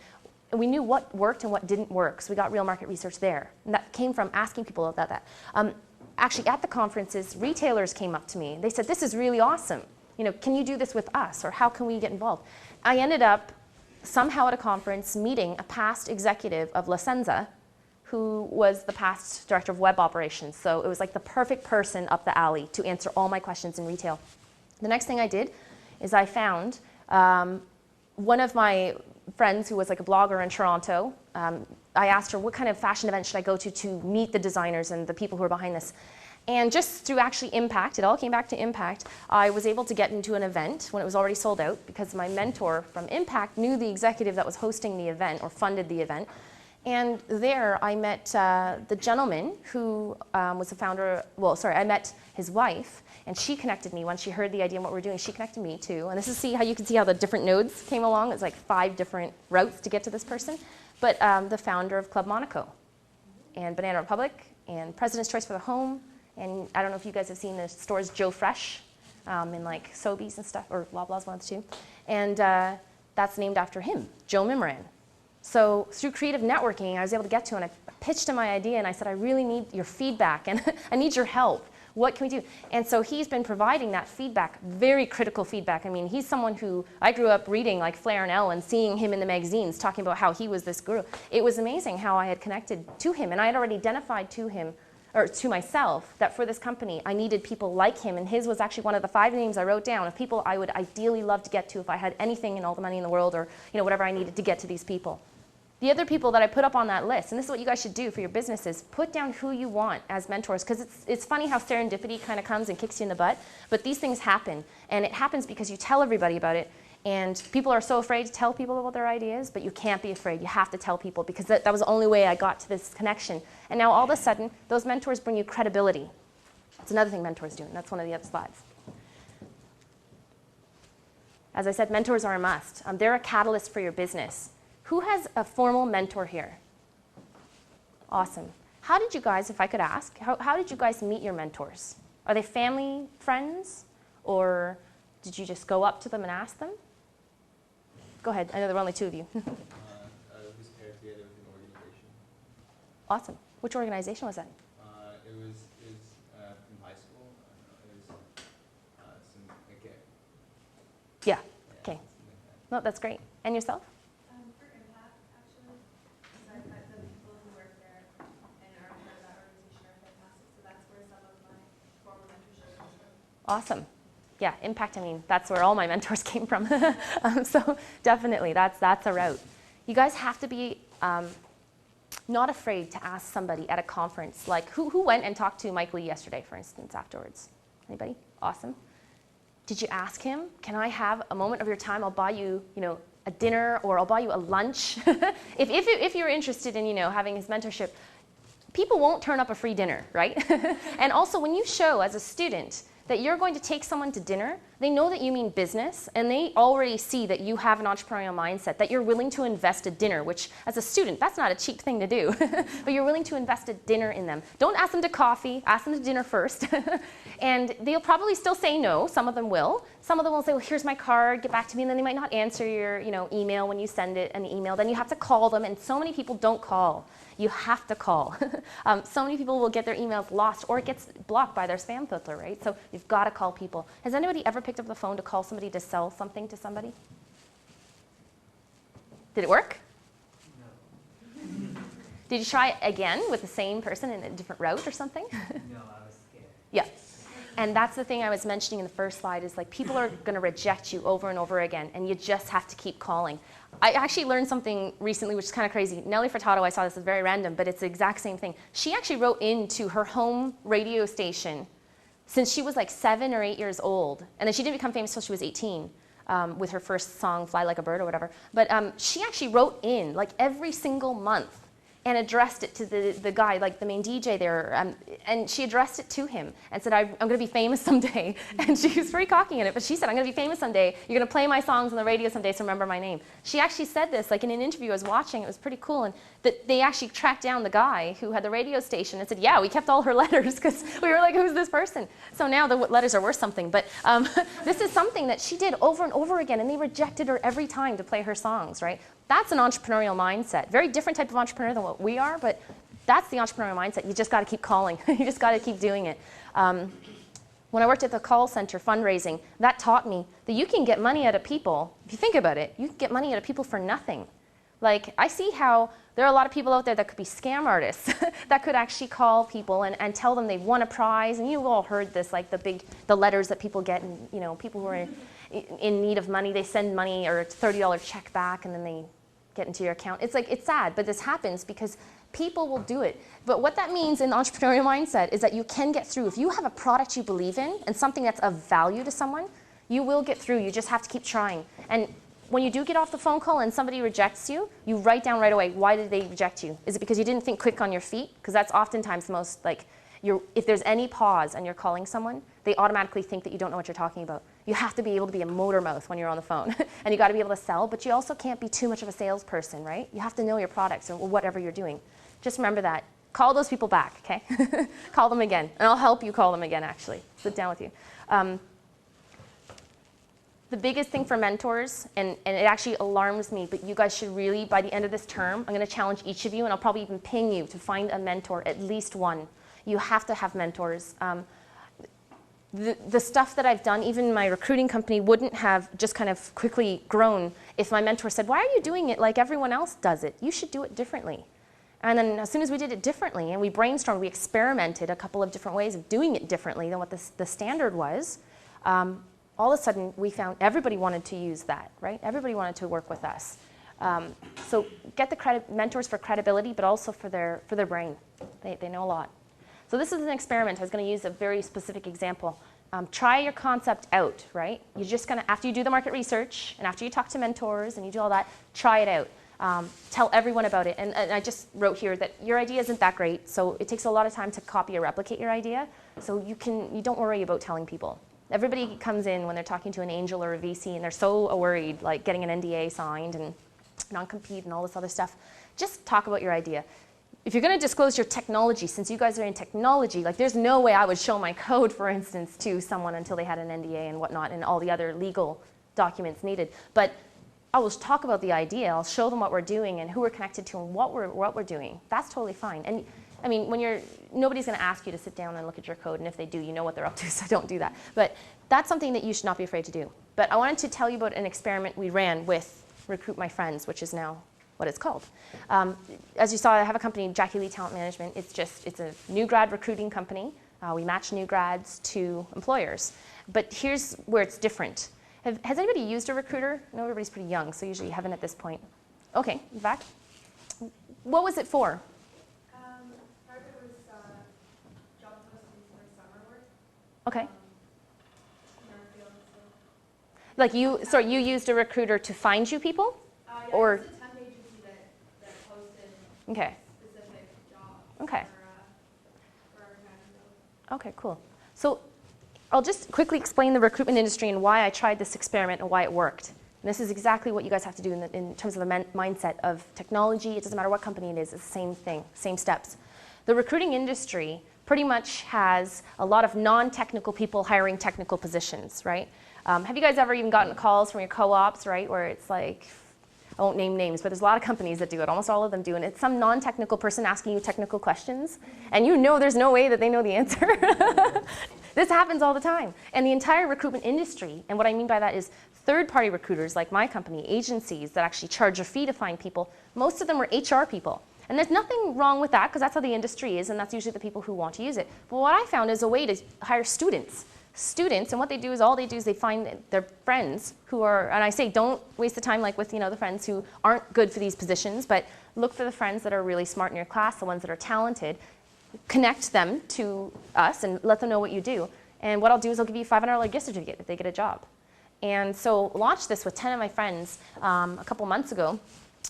And we knew what worked and what didn't work. So we got real market research there. And that came from asking people about that. Actually, at the conferences, retailers came up to me. They said, this is really awesome. Can you do this with us? Or how can we get involved? I ended up somehow at a conference meeting a past executive of La Senza, who was the past director of web operations. So it was like the perfect person up the alley to answer all my questions in retail. The next thing I did is I found one of my friends who was like a blogger in Toronto. I asked her, what kind of fashion event should I go to meet the designers and the people who are behind this? And just through actually Impact, it all came back to Impact, I was able to get into an event when it was already sold out because my mentor from Impact knew the executive that was hosting the event or funded the event. And there I met the gentleman who was the founder, I met his wife, and she connected me. Once she heard the idea and what we were doing, she connected me too. And this is how you can see how the different nodes came along. It's like 5 different routes to get to this person. But the founder of Club Monaco, and Banana Republic, and President's Choice for the Home, and I don't know if you guys have seen the stores Joe Fresh in like Sobeys and stuff, or Loblaws, one of the two. And that's named after him, Joe Mimran. So through creative networking, I was able to get to him, and I pitched him my idea, and I said, I really need your feedback, and I need your help. What can we do? And so he's been providing that feedback, very critical feedback. I mean, he's someone who I grew up reading like Flair and Elle and seeing him in the magazines talking about how he was this guru. It was amazing how I had connected to him, and I had already identified to him, or to myself, that for this company, I needed people like him, and his was actually one of the 5 names I wrote down of people I would ideally love to get to if I had anything and all the money in the world, or whatever I needed to get to these people. The other people that I put up on that list, and this is what you guys should do for your businesses, put down who you want as mentors, because it's funny how serendipity kind of comes and kicks you in the butt, but these things happen, and it happens because you tell everybody about it, and people are so afraid to tell people about their ideas, but you can't be afraid. You have to tell people, because that was the only way I got to this connection. And now all of a sudden, those mentors bring you credibility. That's another thing mentors do, and that's one of the other slides. As I said, mentors are a must. They're a catalyst for your business. Who has a formal mentor here? Awesome. How did you guys, if I could ask, how did you guys meet your mentors? Are they family, friends, or did you just go up to them and ask them? Go ahead. I know there were only 2 of you. I was paired together with an organization. Awesome. Which organization was that? It was from high school. It was some Yeah. Okay. No, that's great. And yourself? For Impact, actually, because I've met the people who work there and are part of that organization are fantastic. So that's where some of my formal mentorship comes from. Awesome. Yeah, Impact, I mean, that's where all my mentors came from. So definitely, that's a route. You guys have to be not afraid to ask somebody at a conference. Like, who went and talked to Mike Lee yesterday, for instance, afterwards? Anybody? Awesome. Did you ask him, can I have a moment of your time? I'll buy you, a dinner, or I'll buy you a lunch. if you're interested in, having his mentorship, people won't turn up a free dinner, right? And also, when you show as a student that you're going to take someone to dinner, they know that you mean business, and they already see that you have an entrepreneurial mindset, that you're willing to invest a dinner, which as a student, that's not a cheap thing to do, but you're willing to invest a dinner in them. Don't ask them to coffee, ask them to dinner first. And they'll probably still say no, some of them will. Some of them will say, well, here's my card, get back to me, and then they might not answer your email when you send it an email. Then you have to call them, and so many people don't call. You have to call. So many people will get their emails lost, or it gets blocked by their spam filter, right? So you've got to call people. Has anybody ever picked up the phone to call somebody to sell something to somebody? Did it work? No. Did you try again with the same person in a different route or something? No, I was scared. Yeah. And that's the thing I was mentioning in the first slide is like people are going to reject you over and over again, and you just have to keep calling. I actually learned something recently, which is kind of crazy. Nellie Furtado, I saw this, is very random, but it's the exact same thing. She actually wrote into her home radio station since she was like 7 or 8 years old. And then she didn't become famous until she was 18 with her first song, Fly Like a Bird or whatever. But she actually wrote in like every single month and addressed it to the guy, like the main DJ there, and she addressed it to him and said, I'm going to be famous someday. And she was very cocky in it, but she said, I'm going to be famous someday. You're going to play my songs on the radio someday, so remember my name. She actually said this, like in an interview I was watching, it was pretty cool, and that they actually tracked down the guy who had the radio station and said, yeah, we kept all her letters, because we were like, who's this person? So now the letters are worth something, but this is something that she did over and over again, and they rejected her every time to play her songs, right? That's an entrepreneurial mindset. Very different type of entrepreneur than what we are, but that's the entrepreneurial mindset. You just got to keep calling. You just got to keep doing it. When I worked at the call center fundraising, that taught me that you can get money out of people. If you think about it, you can get money out of people for nothing. Like, I see how there are a lot of people out there that could be scam artists that could actually call people and tell them they've won a prize. And you've all heard this, like the letters that people get, and you know, people who are in need of money, they send money or a $30 check back, and then they get into your account. It's like, it's sad, but this happens because people will do it. But what that means in the entrepreneurial mindset is that you can get through. If you have a product you believe in and something that's of value to someone, you will get through. You just have to keep trying. And when you do get off the phone call and somebody rejects you, you write down right away, why did they reject you? Is it because you didn't think quick on your feet? Because that's oftentimes the most, like, if there's any pause and you're calling someone, they automatically think that you don't know what you're talking about. You have to be able to be a motor mouth when you're on the phone. And you got to be able to sell, but you also can't be too much of a salesperson, right? You have to know your products or whatever you're doing. Just remember that. Call those people back, okay? Call them again. And I'll help you call them again, actually. Sit down with you. The biggest thing for mentors, and it actually alarms me, but you guys should really, by the end of this term, I'm going to challenge each of you, and I'll probably even ping you to find a mentor, at least one. You have to have mentors. The stuff that I've done, even my recruiting company, wouldn't have just kind of quickly grown if my mentor said, why are you doing it like everyone else does it? You should do it differently. And then as soon as we did it differently, and we brainstormed, we experimented a couple of different ways of doing it differently than what the standard was, all of a sudden we found everybody wanted to use that, right? Everybody wanted to work with us. So get the mentors for credibility, but also for their brain. They know a lot. So this is an experiment. I was going to use a very specific example. Try your concept out, right? You're just going to, after you do the market research, and after you talk to mentors and you do all that, try it out. Tell everyone about it. And I just wrote here that your idea isn't that great, so it takes a lot of time to copy or replicate your idea. So you don't worry about telling people. Everybody comes in when they're talking to an angel or a VC, and they're so worried, like getting an NDA signed and non-compete and all this other stuff. Just talk about your idea. If you're going to disclose your technology, since you guys are in technology, like there's no way I would show my code, for instance, to someone until they had an NDA and whatnot and all the other legal documents needed. But I will talk about the idea. I'll show them what we're doing and who we're connected to and what we're doing. That's totally fine. And I mean, nobody's going to ask you to sit down and look at your code, and if they do, you know what they're up to, so don't do that. But that's something that you should not be afraid to do. But I wanted to tell you about an experiment we ran with Recruit My Friends, which is now what it's called. As you saw, I have a company, Jackie Lee Talent Management. It's a new grad recruiting company. We match new grads to employers. But here's where it's different. Has anybody used a recruiter? I know everybody's pretty young, so usually you haven't at this point. Okay, in fact. What was it for? Part of it was job postings for summer work. Okay. In our field, so. Like you used a recruiter to find you people? Yeah, Or it was a temp agency that posted okay. specific jobs Okay. for our kind. Okay, cool. So I'll just quickly explain the recruitment industry and why I tried this experiment and why it worked. And this is exactly what you guys have to do in terms of the mindset of technology. It doesn't matter what company it is, it's the same thing, same steps. The recruiting industry pretty much has a lot of non-technical people hiring technical positions, right? Have you guys ever even gotten calls from your co-ops, right, where it's like, I won't name names, but there's a lot of companies that do it. Almost all of them do. And it's some non-technical person asking you technical questions. And you know there's no way that they know the answer. This happens all the time. And the entire recruitment industry, and what I mean by that is third-party recruiters like my company, agencies that actually charge a fee to find people, most of them are HR people. And there's nothing wrong with that because that's how the industry is, and that's usually the people who want to use it. But what I found is a way to hire students. And what they do is they find their friends who are, and I say don't waste the time like with the friends who aren't good for these positions, but look for the friends that are really smart in your class, the ones that are talented, connect them to us and let them know what you do. And what I'll do is I'll give you a $500 gift certificate if they get a job. And so launched this with 10 of my friends a couple months ago.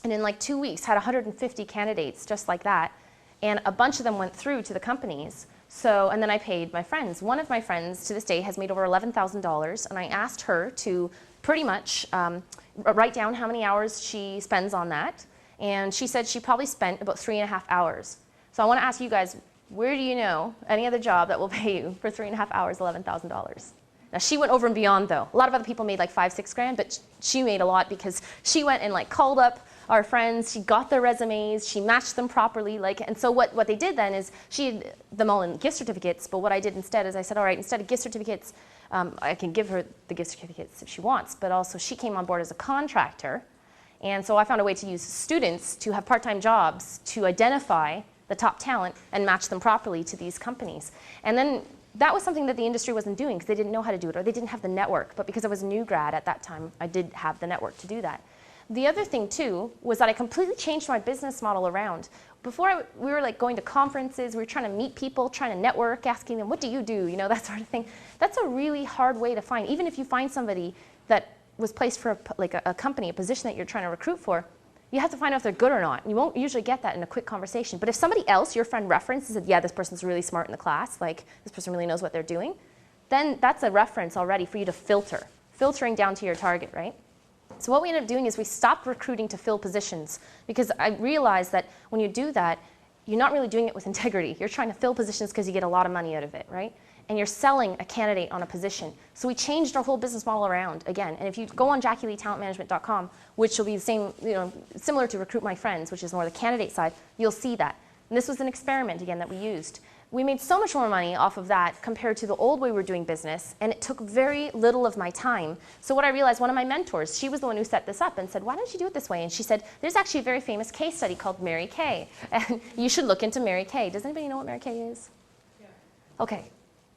And in like 2 weeks, had 150 candidates just like that. And a bunch of them went through to the companies. So, and then I paid my friends. One of my friends to this day has made over $11,000. And I asked her to pretty much write down how many hours she spends on that. And she said she probably spent about 3.5 hours. So I want to ask you guys, where do you know any other job that will pay you for 3.5 hours, $11,000? Now she went over and beyond though. A lot of other people made like 5-6 grand, but she made a lot because she went and like called up our friends, she got their resumes, she matched them properly, and so what they did then is she had them all in gift certificates, but what I did instead is I said, all right, instead of gift certificates, I can give her the gift certificates if she wants, but also she came on board as a contractor, and so I found a way to use students to have part-time jobs to identify the top talent and match them properly to these companies. And then that was something that the industry wasn't doing because they didn't know how to do it or they didn't have the network, but because I was a new grad at that time, I did have the network to do that. The other thing too was that I completely changed my business model around. Before we were like going to conferences, we were trying to meet people, trying to network, asking them, what do you do? You know, that sort of thing. That's a really hard way to find. Even if you find somebody that was placed for a company, a position that you're trying to recruit for, you have to find out if they're good or not. You won't usually get that in a quick conversation. But if somebody else, your friend references, said, yeah, this person's really smart in the class, like this person really knows what they're doing, then that's a reference already for you to filtering down to your target, right? So what we ended up doing is we stopped recruiting to fill positions because I realized that when you do that, you're not really doing it with integrity. You're trying to fill positions because you get a lot of money out of it, right? And you're selling a candidate on a position. So we changed our whole business model around again. And if you go on JackieLeeTalentManagement.com, which will be the same, similar to Recruit My Friends, which is more the candidate side, you'll see that. And this was an experiment again that we used. We made so much more money off of that compared to the old way we were doing business, and it took very little of my time. So what I realized, one of my mentors, she was the one who set this up and said, why don't you do it this way? And she said, there's actually a very famous case study called Mary Kay, and you should look into Mary Kay. Does anybody know what Mary Kay is? Yeah. Okay.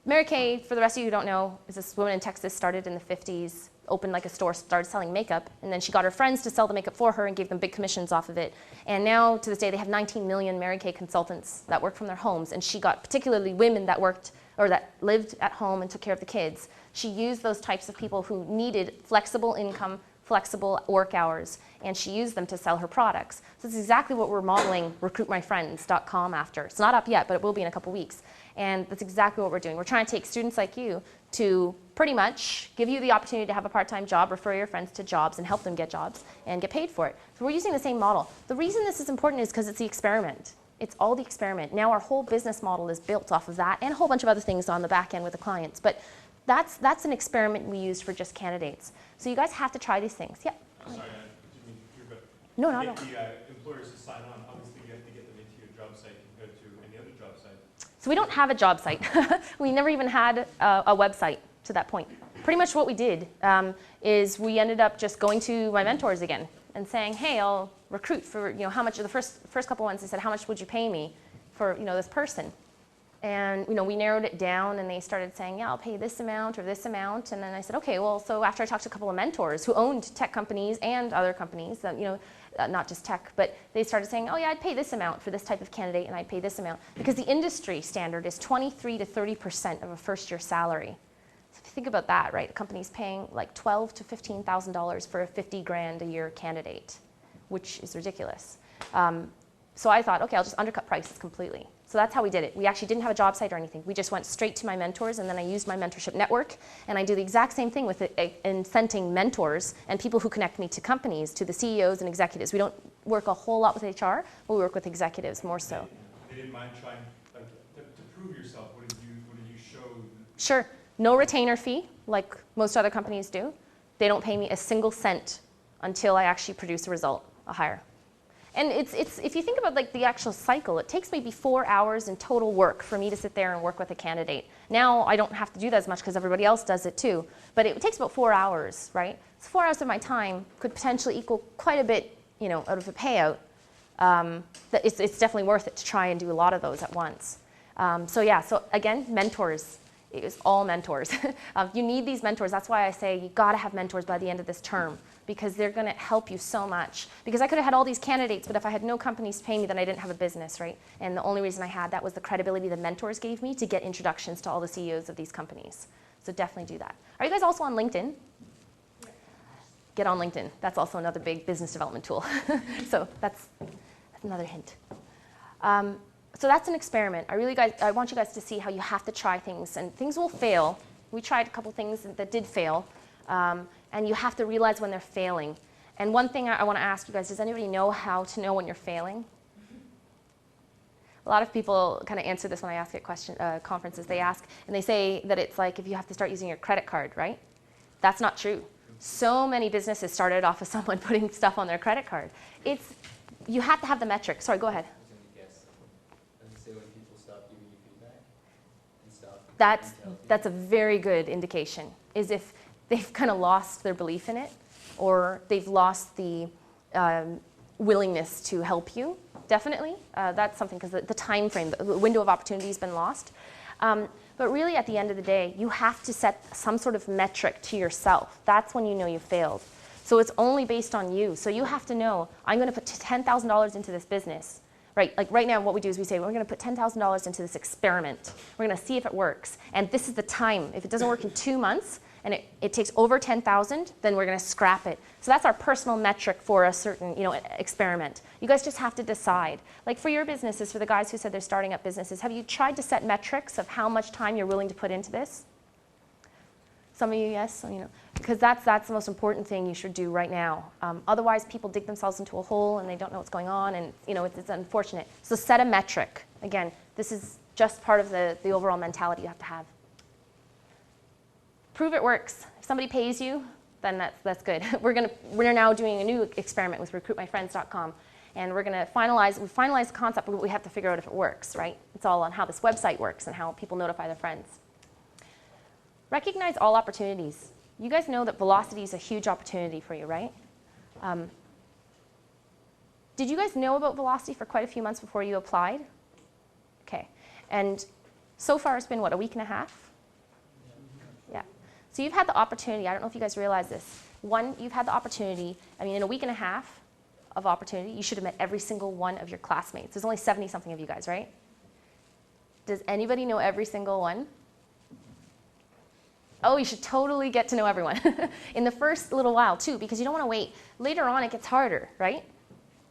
Mary Kay, for the rest of you who don't know, is this woman in Texas, started in the 50s, opened like a store, started selling makeup, and then she got her friends to sell the makeup for her and gave them big commissions off of it. And now, to this day, they have 19 million Mary Kay consultants that work from their homes, and she got particularly women that worked or that lived at home and took care of the kids. She used those types of people who needed flexible income, flexible work hours, and she used them to sell her products. So this is exactly what we're modeling RecruitMyFriends.com after. It's not up yet, but it will be in a couple weeks. And that's exactly what we're doing. We're trying to take students like you to pretty much give you the opportunity to have a part-time job, refer your friends to jobs, and help them get jobs and get paid for it. So we're using the same model. The reason this is important is because it's the experiment. It's all the experiment. Now our whole business model is built off of that and a whole bunch of other things on the back end with the clients. But that's an experiment we used for just candidates. So you guys have to try these things. Yeah? I'm sorry, didn't mean to interrupt, but no, to get the employers to sign on, obviously you have to get them into your job site compared to any other job site. So we don't have a job site. We never even had a website to that point. Pretty much what we did is we ended up just going to my mentors again and saying, hey, I'll recruit for, how much, the first couple ones, they said, how much would you pay me for, this person? And, we narrowed it down and they started saying, yeah, I'll pay this amount or this amount. And then I said, okay, well, so after I talked to a couple of mentors who owned tech companies and other companies, not just tech, but they started saying, oh yeah, I'd pay this amount for this type of candidate and I'd pay this amount. Because the industry standard is 23 to 30% of a first year salary. So if you think about that, right, a company's paying like $12,000 to $15,000 for a 50 grand a year candidate, which is ridiculous. So I thought, okay, I'll just undercut prices completely. So that's how we did it. We actually didn't have a job site or anything. We just went straight to my mentors, and then I used my mentorship network, and I do the exact same thing with incenting mentors and people who connect me to companies, to the CEOs and executives. We don't work a whole lot with HR, but we work with executives more so. They didn't mind trying, to prove yourself. What did you show? Sure. No retainer fee, like most other companies do. They don't pay me a single cent until I actually produce a result, a hire. And it's if you think about like the actual cycle, it takes maybe 4 hours in total work for me to sit there and work with a candidate. Now I don't have to do that as much because everybody else does it too. But it takes about 4 hours, right? So 4 hours of my time could potentially equal quite a bit, out of a payout. It's definitely worth it to try and do a lot of those at once. So again, mentors it was all mentors. You need these mentors. That's why I say you got to have mentors by the end of this term, because they're going to help you so much. Because I could have had all these candidates, but if I had no companies paying me, then I didn't have a business, right? And the only reason I had that was the credibility the mentors gave me to get introductions to all the CEOs of these companies. So definitely do that. Are you guys also on LinkedIn? Get on LinkedIn. That's also another big business development tool. So that's another hint. So that's an experiment. I want you guys to see how you have to try things, and things will fail. We tried a couple things that did fail, and you have to realize when they're failing. And one thing I want to ask you guys, does anybody know how to know when you're failing? A lot of people kind of answer this when I ask at conferences. They ask, and they say that it's like if you have to start using your credit card, right? That's not true. So many businesses started off with someone putting stuff on their credit card. You have to have the metric. Sorry, go ahead. Say when people stop giving you feedback and stop. That's a very good indication, is if they've kind of lost their belief in it, or they've lost the willingness to help you. Definitely, that's something, because the time frame, the window of opportunity has been lost. But really, at the end of the day, you have to set some sort of metric to yourself. That's when you know you failed. So it's only based on you. So you have to know, I'm going to put $10,000 into this business. Right, like right now what we do is we say, we're going to put $10,000 into this experiment. We're going to see if it works. And this is the time. If it doesn't work in 2 months and it takes over 10,000, then we're going to scrap it. So that's our personal metric for a certain experiment. You guys just have to decide. Like for your businesses, for the guys who said they're starting up businesses, have you tried to set metrics of how much time you're willing to put into this? Some of you, yes, because that's the most important thing you should do right now. Otherwise, people dig themselves into a hole and they don't know what's going on, and it's unfortunate. So set a metric. Again, this is just part of the overall mentality you have to have. Prove it works. If somebody pays you, then that's good. We're now doing a new experiment with recruitmyfriends.com, and we're going to finalize the concept, but we have to figure out if it works, right? It's all on how this website works and how people notify their friends. Recognize all opportunities. You guys know that velocity is a huge opportunity for you, right? Did you guys know about velocity for quite a few months before you applied? Okay. And so far it's been, what, a week and a half? Yeah. So you've had the opportunity. I don't know if you guys realize this. One, you've had the opportunity. In a week and a half of opportunity, you should have met every single one of your classmates. There's only 70-something of you guys, right? Does anybody know every single one? Oh, you should totally get to know everyone in the first little while too, because you don't want to wait. Later on, it gets harder, right?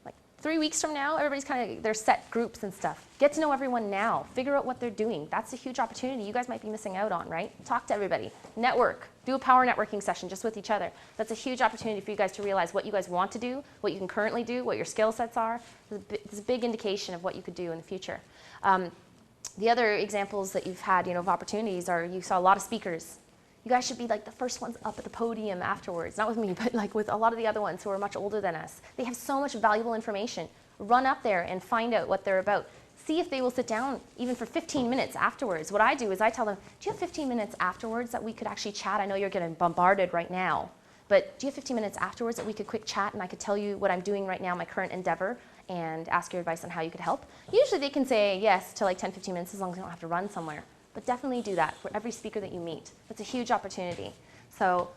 Like 3 weeks from now, everybody's they're set groups and stuff. Get to know everyone now. Figure out what they're doing. That's a huge opportunity you guys might be missing out on, right? Talk to everybody. Network. Do a power networking session just with each other. That's a huge opportunity for you guys to realize what you guys want to do, what you can currently do, what your skill sets are. It's a big indication of what you could do in the future. The other examples that you've had, of opportunities are you saw a lot of speakers. You guys should be like the first ones up at the podium afterwards. Not with me, but like with a lot of the other ones who are much older than us. They have so much valuable information. Run up there and find out what they're about. See if they will sit down even for 15 minutes afterwards. What I do is I tell them, do you have 15 minutes afterwards that we could actually chat? I know you're getting bombarded right now, but do you have 15 minutes afterwards that we could quick chat and I could tell you what I'm doing right now, my current endeavor, and ask your advice on how you could help? Usually they can say yes to like 10, 15 minutes as long as they don't have to run somewhere. But definitely do that for every speaker that you meet. That's a huge opportunity. So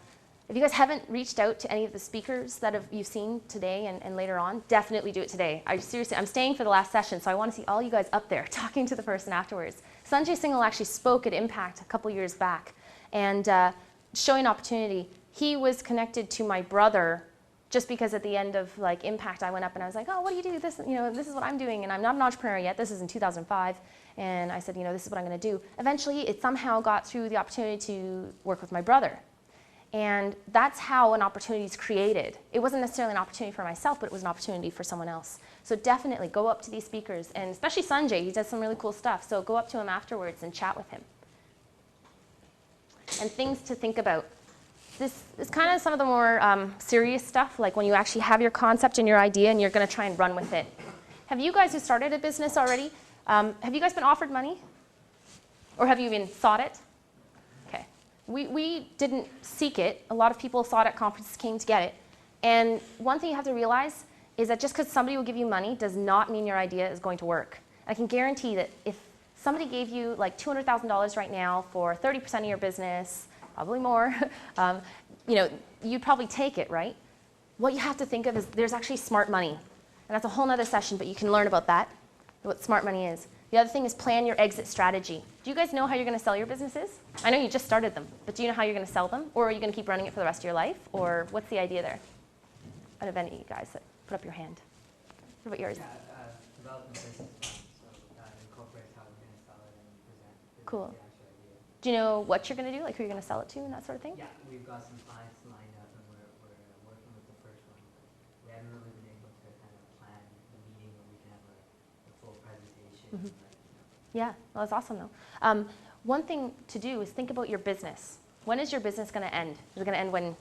if you guys haven't reached out to any of the speakers that you've seen today and later on, definitely do it today. I'm staying for the last session, so I want to see all you guys up there talking to the person afterwards. Sanjay Singhal actually spoke at Impact a couple years back, and showing opportunity. He was connected to my brother just because at the end of Impact, I went up and I was like, oh, what do you do? This is what I'm doing, and I'm not an entrepreneur yet. This is in 2005. And I said, this is what I'm going to do. Eventually, it somehow got through the opportunity to work with my brother. And that's how an opportunity is created. It wasn't necessarily an opportunity for myself, but it was an opportunity for someone else. So definitely go up to these speakers, and especially Sanjay, he does some really cool stuff. So go up to him afterwards and chat with him. And things to think about. This is kind of some of the more serious stuff, like when you actually have your concept and your idea and you're going to try and run with it. Have you guys who started a business already, have you guys been offered money? Or have you even sought it? Okay. We didn't seek it. A lot of people sought at conferences, came to get it. And one thing you have to realize is that just because somebody will give you money does not mean your idea is going to work. I can guarantee that if somebody gave you like $200,000 right now for 30% of your business, probably more, you'd probably take it, right? What you have to think of is there's actually smart money. And that's a whole nother session, but you can learn about that, what smart money is. The other thing is plan your exit strategy. Do you guys know how you're going to sell your businesses? I know you just started them, but do you know how you're going to sell them? Or are you going to keep running it for the rest of your life? Or what's the idea there? Out of any of you guys that put up your hand. What about yours? Yeah, developing business plan, so that incorporates how we're going to sell it and present Cool. the actual idea. Do you know what you're going to do, like who you're going to sell it to and that sort of thing? Yeah, we've got some clients lined up and we're working with the first one. We haven't really been able to kind of plan the meeting where we can have a full presentation. Mhm. But, Yeah, well, that's awesome though. One thing to do is think about your business. When is your business going to end? Is it going to end when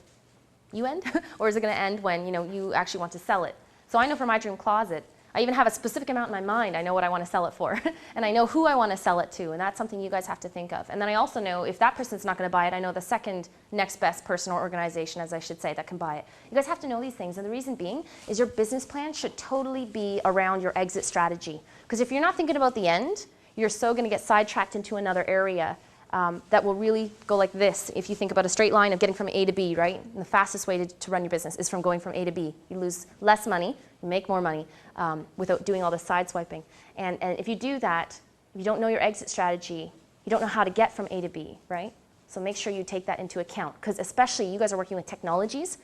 you end? Or is it going to end when you actually want to sell it? So I know for my dream closet, I even have a specific amount in my mind. I know what I want to sell it for. And I know who I want to sell it to. And that's something you guys have to think of. And then I also know if that person's not going to buy it, I know the second next best person or organization, as I should say, that can buy it. You guys have to know these things. And the reason being is your business plan should totally be around your exit strategy. Because if you're not thinking about the end, you're so going to get sidetracked into another area that will really go like this. If you think about a straight line of getting from A to B, right? And the fastest way to run your business is from going from A to B. You lose less money, you make more money without doing all the side swiping. And if you do that, if you don't know your exit strategy, you don't know how to get from A to B, right? So make sure you take that into account. Because especially you guys are working with technologies,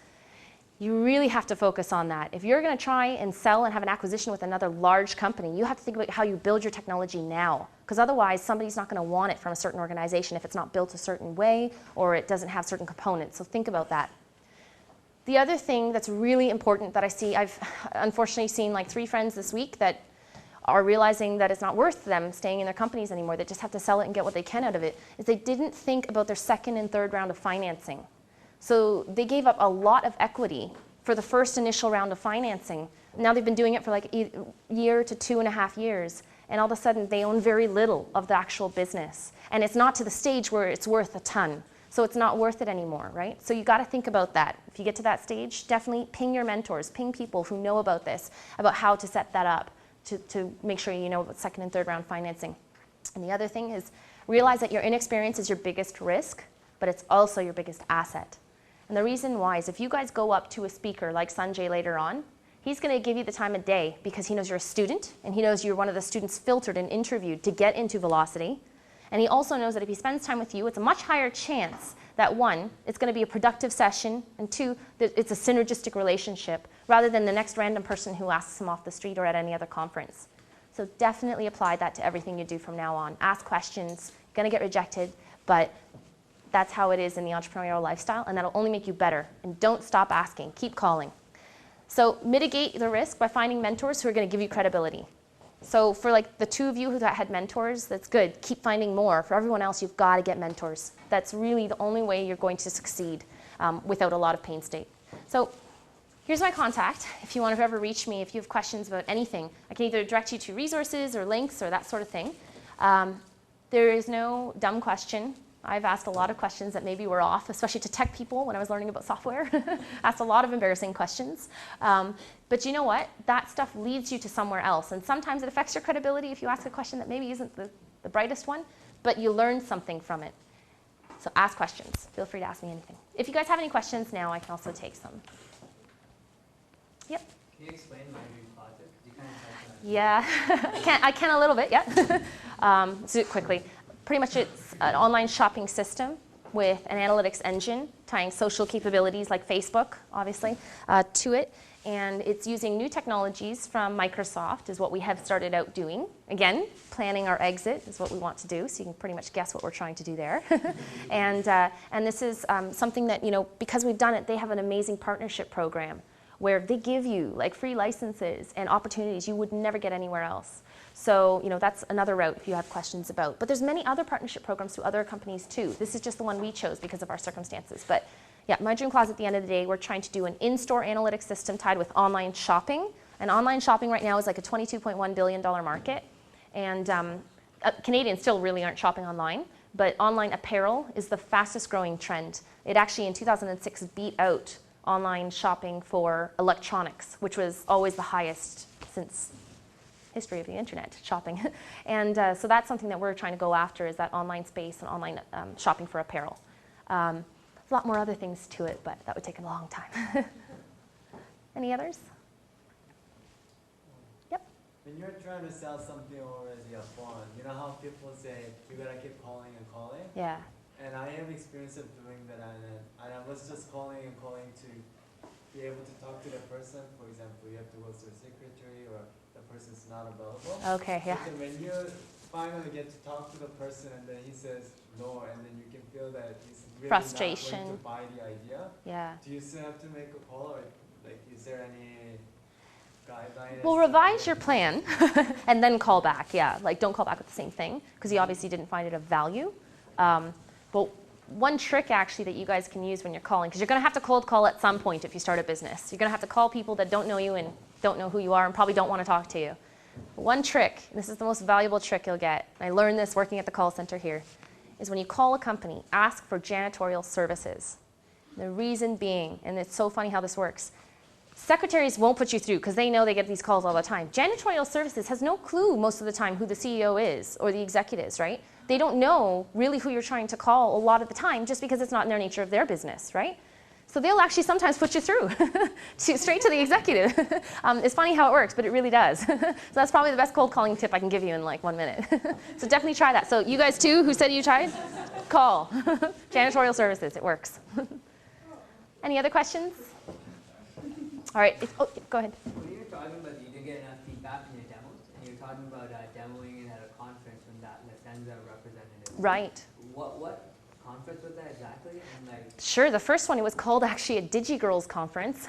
you really have to focus on that. If you're going to try and sell and have an acquisition with another large company, you have to think about how you build your technology now. Because otherwise, somebody's not going to want it from a certain organization if it's not built a certain way or it doesn't have certain components. So think about that. The other thing that's really important that I see, I've unfortunately seen like 3 friends this week that are realizing that it's not worth them staying in their companies anymore. They just have to sell it and get what they can out of it, is they didn't think about their second and third round of financing. So they gave up a lot of equity for the first initial round of financing. Now they've been doing it for like a year to 2.5 years. And all of a sudden, they own very little of the actual business. And it's not to the stage where it's worth a ton. So it's not worth it anymore, right? So you got to think about that. If you get to that stage, definitely ping your mentors, ping people who know about this, about how to set that up to make sure you know about second and third round financing. And the other thing is realize that your inexperience is your biggest risk, but it's also your biggest asset. And the reason why is if you guys go up to a speaker like Sanjay later on, he's going to give you the time of day because he knows you're a student and he knows you're one of the students filtered and interviewed to get into Velocity. And he also knows that if he spends time with you, it's a much higher chance that 1, it's going to be a productive session, and 2, that it's a synergistic relationship rather than the next random person who asks him off the street or at any other conference. So definitely apply that to everything you do from now on. Ask questions. You're going to get rejected, but that's how it is in the entrepreneurial lifestyle, and that'll only make you better. And don't stop asking. Keep calling. So mitigate the risk by finding mentors who are going to give you credibility. So for like the 2 of you who had mentors, that's good. Keep finding more. For everyone else, you've got to get mentors. That's really the only way you're going to succeed without a lot of pain state. So here's my contact. If you want to ever reach me, if you have questions about anything, I can either direct you to resources or links or that sort of thing. There is no dumb question. I've asked a lot of questions that maybe were off, especially to tech people when I was learning about software. Asked a lot of embarrassing questions. But you know what? That stuff leads you to somewhere else. And sometimes it affects your credibility if you ask a question that maybe isn't the brightest one, but you learn something from it. So ask questions. Feel free to ask me anything. If you guys have any questions now, I can also take some. Yep. Can you explain my dream closet? You kind of touched on it. Yeah, I can a little bit, yeah. Let's do it quickly. Pretty much it's an online shopping system with an analytics engine tying social capabilities like Facebook, obviously, to it. And it's using new technologies from Microsoft is what we have started out doing. Again, planning our exit is what we want to do, so you can pretty much guess what we're trying to do there. And this is something that, because we've done it, they have an amazing partnership program where they give you like free licenses and opportunities you would never get anywhere else. So, that's another route if you have questions about. But there's many other partnership programs through other companies too. This is just the one we chose because of our circumstances. But yeah, my dream closet at the end of the day, we're trying to do an in-store analytics system tied with online shopping. And online shopping right now is like a $22.1 billion market. And Canadians still really aren't shopping online. But online apparel is the fastest growing trend. It actually in 2006 beat out online shopping for electronics, which was always the highest since history of the internet, shopping. And so that's something that we're trying to go after, is that online space and online shopping for apparel. There's a lot more other things to it, but that would take a long time. Any others? Yep. When you're trying to sell something over as your phone, you know how people say you gotta keep calling and calling? Yeah. And I have experience of doing that, and I was just calling and calling to be able to talk to the person. For example, you have to go through a secretary or the person's not available. Okay, yeah. But then when you finally get to talk to the person and then he says no, and then you can feel that he's really Frustration. not going to buy the idea. Yeah. Do you still have to make a call, or like is there any guideline? Well, revise your plan and then call back. Yeah, like don't call back with the same thing, because you obviously didn't find it of value. But one trick actually that you guys can use when you're calling, because you're going to have to cold call at some point if you start a business. You're going to have to call people that don't know you and don't know who you are and probably don't want to talk to you. One trick, and this is the most valuable trick you'll get, and I learned this working at the call center here, is when you call a company, ask for janitorial services. The reason being, and it's so funny how this works, secretaries won't put you through because they know they get these calls all the time. Janitorial services has no clue most of the time who the CEO is or the executives, right? They don't know really who you're trying to call a lot of the time just because it's not in their nature of their business, right? So they'll actually sometimes put you through straight to the executive. It's funny how it works, but it really does. So that's probably the best cold calling tip I can give you in like 1 minute. So definitely try that. So you guys too, who said you tried? Call. Janitorial services, it works. Any other questions? All right, oh, go ahead. When you were talking about you didn't get enough feedback from your demos, and you were talking about demoing it at a conference when that Licenza representative. Right. What conference was that exactly? And like. Sure, the first one, it was called actually a DigiGirls conference.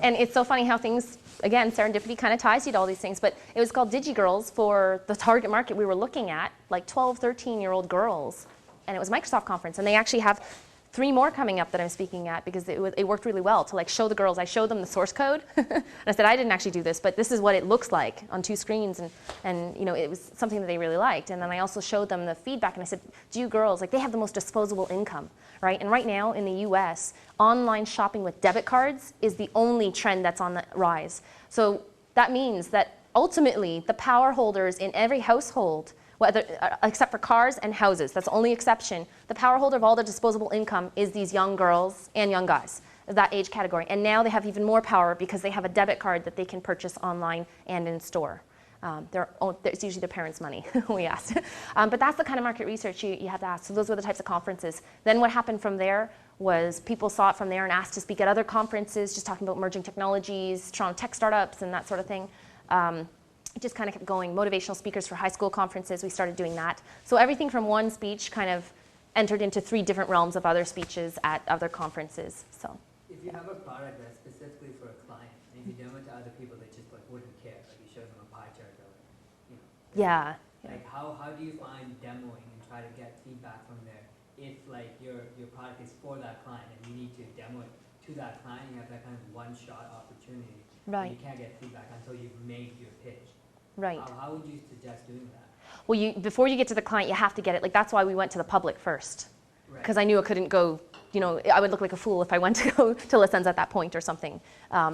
And it's so funny how things, again, serendipity kind of ties you to all these things, but it was called DigiGirls for the target market we were looking at, like 12, 13-year-old girls. And it was a Microsoft conference, and they actually have 3 more coming up that I'm speaking at because it worked really well to like show the girls. I showed them the source code. And I said, I didn't actually do this, but this is what it looks like on 2 screens. And you know, it was something that they really liked. And then I also showed them the feedback, and I said, do you girls, like they have the most disposable income, right? And right now in the US, online shopping with debit cards is the only trend that's on the rise. So that means that ultimately the power holders in every household, whether, except for cars and houses, that's the only exception, the power holder of all the disposable income is these young girls and young guys, that age category. And now they have even more power because they have a debit card that they can purchase online and in store. It's usually their parents' money, we asked. But that's the kind of market research you have to ask. So those were the types of conferences. Then what happened from there was people saw it from there and asked to speak at other conferences, just talking about emerging technologies, Toronto tech startups and that sort of thing. It just kind of kept going. Motivational speakers for high school conferences, we started doing that. So everything from one speech kind of entered into 3 different realms of other speeches at other conferences. So. If you have a product that's specifically for a client, and if you demo it to other people, they just like wouldn't care. Like you show them a pie chart or, you know. Yeah. Like how do you find demoing and try to get feedback from there if like your product is for that client and you need to demo it to that client, you have that kind of one-shot opportunity. Right. You can't get feedback until you've made your pitch. Right. How would you suggest doing that? Well, before you get to the client, you have to get it. Like that's why we went to the public first, because I knew I couldn't go. You know, I would look like a fool if I went to go to Licenza at that point or something,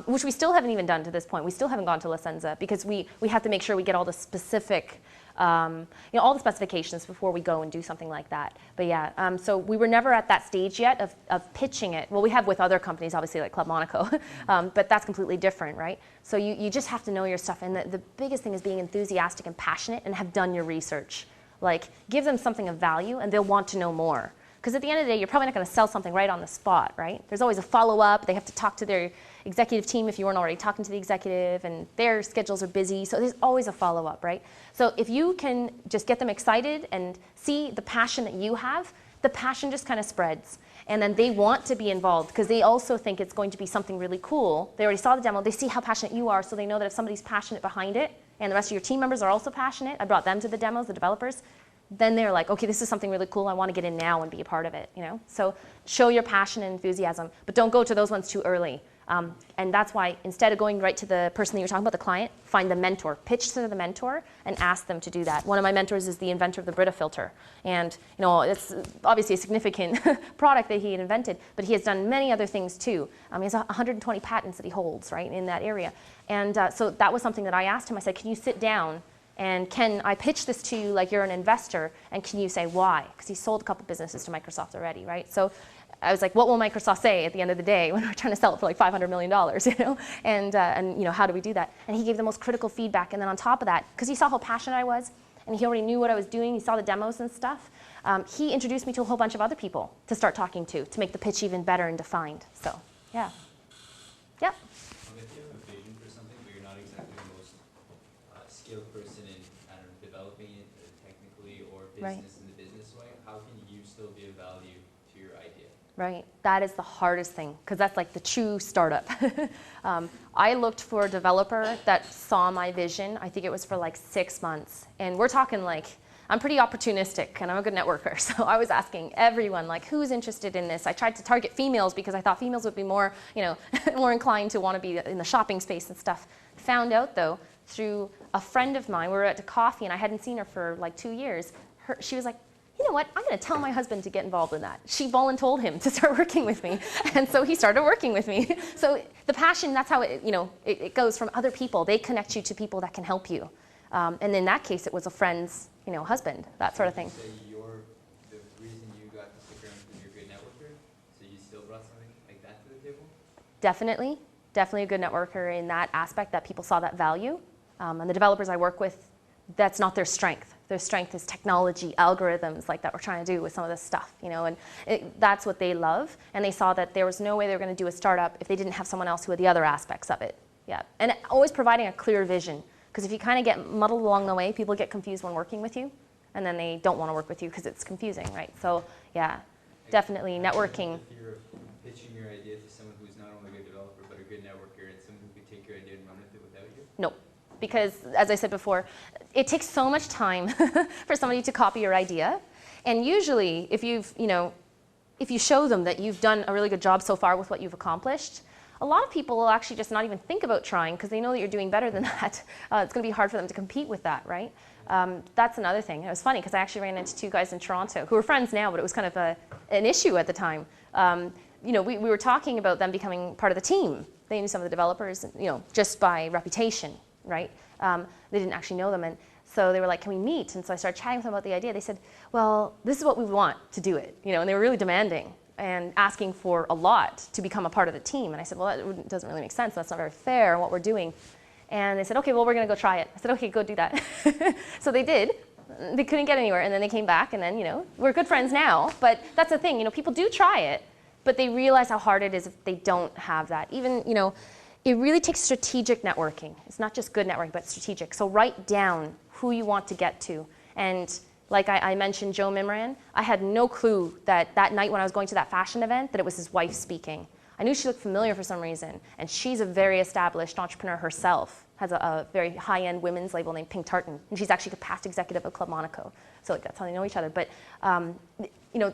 which we still haven't even done to this point. We still haven't gone to Licenza because we have to make sure we get all the specific, all the specifications before we go and do something like that. But yeah, so we were never at that stage yet of pitching it. Well, we have with other companies, obviously, like Club Monaco, but that's completely different, right? So you just have to know your stuff. And the biggest thing is being enthusiastic and passionate and have done your research. Like, give them something of value, and they'll want to know more. Because at the end of the day, you're probably not going to sell something right on the spot, right? There's always a follow-up. They have to talk to their executive team if you weren't already talking to the executive, and their schedules are busy. So there's always a follow-up, right? So if you can just get them excited and see the passion that you have, the passion just kind of spreads. And then they want to be involved because they also think it's going to be something really cool. They already saw the demo. They see how passionate you are, so they know that if somebody's passionate behind it, and the rest of your team members are also passionate, I brought them to the demos, the developers, then they're like, okay, this is something really cool. I want to get in now and be a part of it, you know? So show your passion and enthusiasm, but don't go to those ones too early. And that's why instead of going right to the person that you're talking about, the client, find the mentor, pitch to the mentor and ask them to do that. One of my mentors is the inventor of the Brita filter. And it's obviously a significant product that he had invented, but he has done many other things too. He has 120 patents that he holds, right, in that area. And so that was something that I asked him. I said, can you sit down and can I pitch this to you like you're an investor, and can you say why? Because he sold a couple businesses to Microsoft already, right? So I was like, what will Microsoft say at the end of the day when we're trying to sell it for like $500 million, And how do we do that? And he gave the most critical feedback. And then on top of that, because he saw how passionate I was, and he already knew what I was doing, he saw the demos and stuff, he introduced me to a whole bunch of other people to start talking to make the pitch even better and defined. So, yeah. Yep. If you have a vision for something, but you're not exactly the most skilled person in developing it technically or business in the business way, how can you still be of value to your idea? Right, that is the hardest thing, because that's like the true startup. I looked for a developer that saw my vision. I think it was for like 6 months. And we're talking like, I'm pretty opportunistic and I'm a good networker. So I was asking everyone, like, who's interested in this? I tried to target females because I thought females would be more, more inclined to want to be in the shopping space and stuff. Found out though, through a friend of mine, we were at a coffee and I hadn't seen her for like 2 years. She was like, you know what, I'm going to tell my husband to get involved in that. She voluntold him to start working with me. And so he started working with me. So the passion, that's how it goes from other people. They connect you to people that can help you. And in that case, it was a friend's husband, that sort of thing. So the reason you got to stick around because you're a good networker, so you still brought something like that to the table? Definitely a good networker in that aspect, that people saw that value. And the developers I work with, that's not their strength. Their strength is technology, algorithms like that we're trying to do with some of this stuff, and that's what they love. And they saw that there was no way they were going to do a startup if they didn't have someone else who had the other aspects of it. Yeah, and always providing a clear vision, because if you kind of get muddled along the way, people get confused when working with you, and then they don't want to work with you because it's confusing, right? So yeah, definitely networking. The fear of pitching your idea to someone who's not only a good developer but a good networker and someone who could take your idea and run with it without you? No. Because, as I said before, it takes so much time for somebody to copy your idea. And usually, if you show them that you've done a really good job so far with what you've accomplished, a lot of people will actually just not even think about trying because they know that you're doing better than that. It's going to be hard for them to compete with that, right? That's another thing. It was funny because I actually ran into 2 guys in Toronto who were friends now, but it was kind of an issue at the time. We were talking about them becoming part of the team. They knew some of the developers, just by reputation. Right? They didn't actually know them, and so they were like, can we meet? And so I started chatting with them about the idea. They said, well, this is what we want to do it, and they were really demanding and asking for a lot to become a part of the team. And I said, well, that doesn't really make sense. That's not very fair in what we're doing. And they said, okay, well, we're going to go try it. I said, okay, go do that. So they did. They couldn't get anywhere, and then they came back, and then, we're good friends now. But that's the thing, people do try it, but they realize how hard it is if they don't have that. Even, it really takes strategic networking. It's not just good networking, but strategic. So write down who you want to get to. And like I mentioned Joe Mimran, I had no clue that night when I was going to that fashion event that it was his wife speaking. I knew she looked familiar for some reason, and she's a very established entrepreneur herself, has a very high-end women's label named Pink Tartan, and she's actually a past executive of Club Monaco. So that's how they know each other. But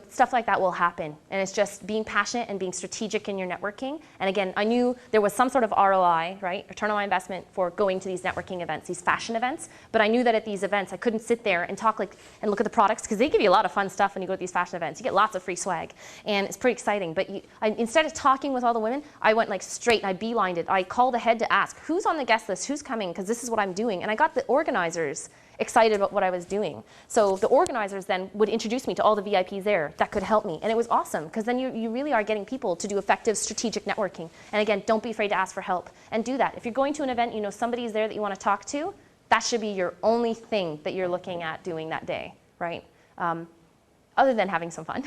stuff like that will happen. And it's just being passionate and being strategic in your networking. And again, I knew there was some sort of ROI, right? Return on my investment for going to these networking events, these fashion events. But I knew that at these events, I couldn't sit there and talk and look at the products, because they give you a lot of fun stuff when you go to these fashion events. You get lots of free swag. And it's pretty exciting. But instead of talking with all the women, I went straight and I beelined it. I called ahead to ask, who's on the guest list? Who's coming? Because this is what I'm doing. And I got the organizers excited about what I was doing. So the organizers then would introduce me to all the VIPs there that could help me. And it was awesome, because then you really are getting people to do effective strategic networking. And again, don't be afraid to ask for help and do that. If you're going to an event, somebody's there that you want to talk to, that should be your only thing that you're looking at doing that day, right? Other than having some fun.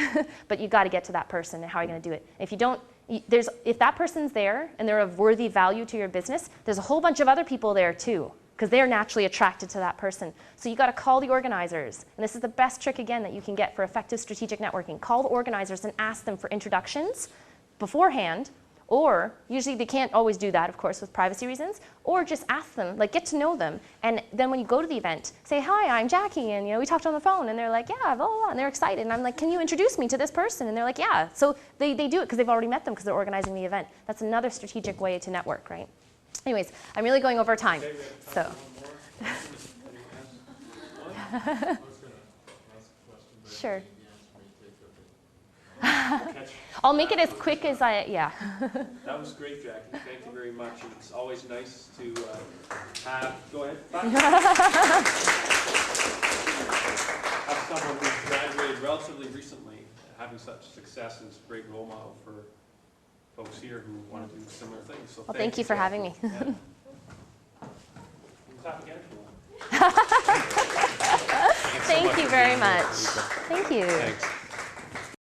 But you've got to get to that person, and how are you going to do it? If you don't, if that person's there and they're of worthy value to your business, there's a whole bunch of other people there too, because they're naturally attracted to that person. So you got to call the organizers. And this is the best trick, again, that you can get for effective strategic networking. Call the organizers and ask them for introductions beforehand, Or usually they can't always do that, of course, with privacy reasons, or just ask them, like get to know them. And then when you go to the event, say, hi, I'm Jackie, and we talked on the phone, and they're like, yeah, blah, blah, blah, and they're excited. And I'm like, can you introduce me to this person? And they're like, yeah. So they do it because they've already met them because they're organizing the event. That's another strategic way to network, right? Anyways, I'm really going over time. Okay, we have time So. for one more. Anyone else? One? I was gonna ask a question, but Sure. maybe the answer may take a bit. I'll make it as quick as yeah. That was great, Jackie. Thank you very much. It's always nice to have, go ahead, have someone who's graduated relatively recently having such success, and it's a great role model for folks here who want to do similar things. So Well, thank you for having me. Yeah. You can clap again if you want. Thank you very much. Thank you. Thanks.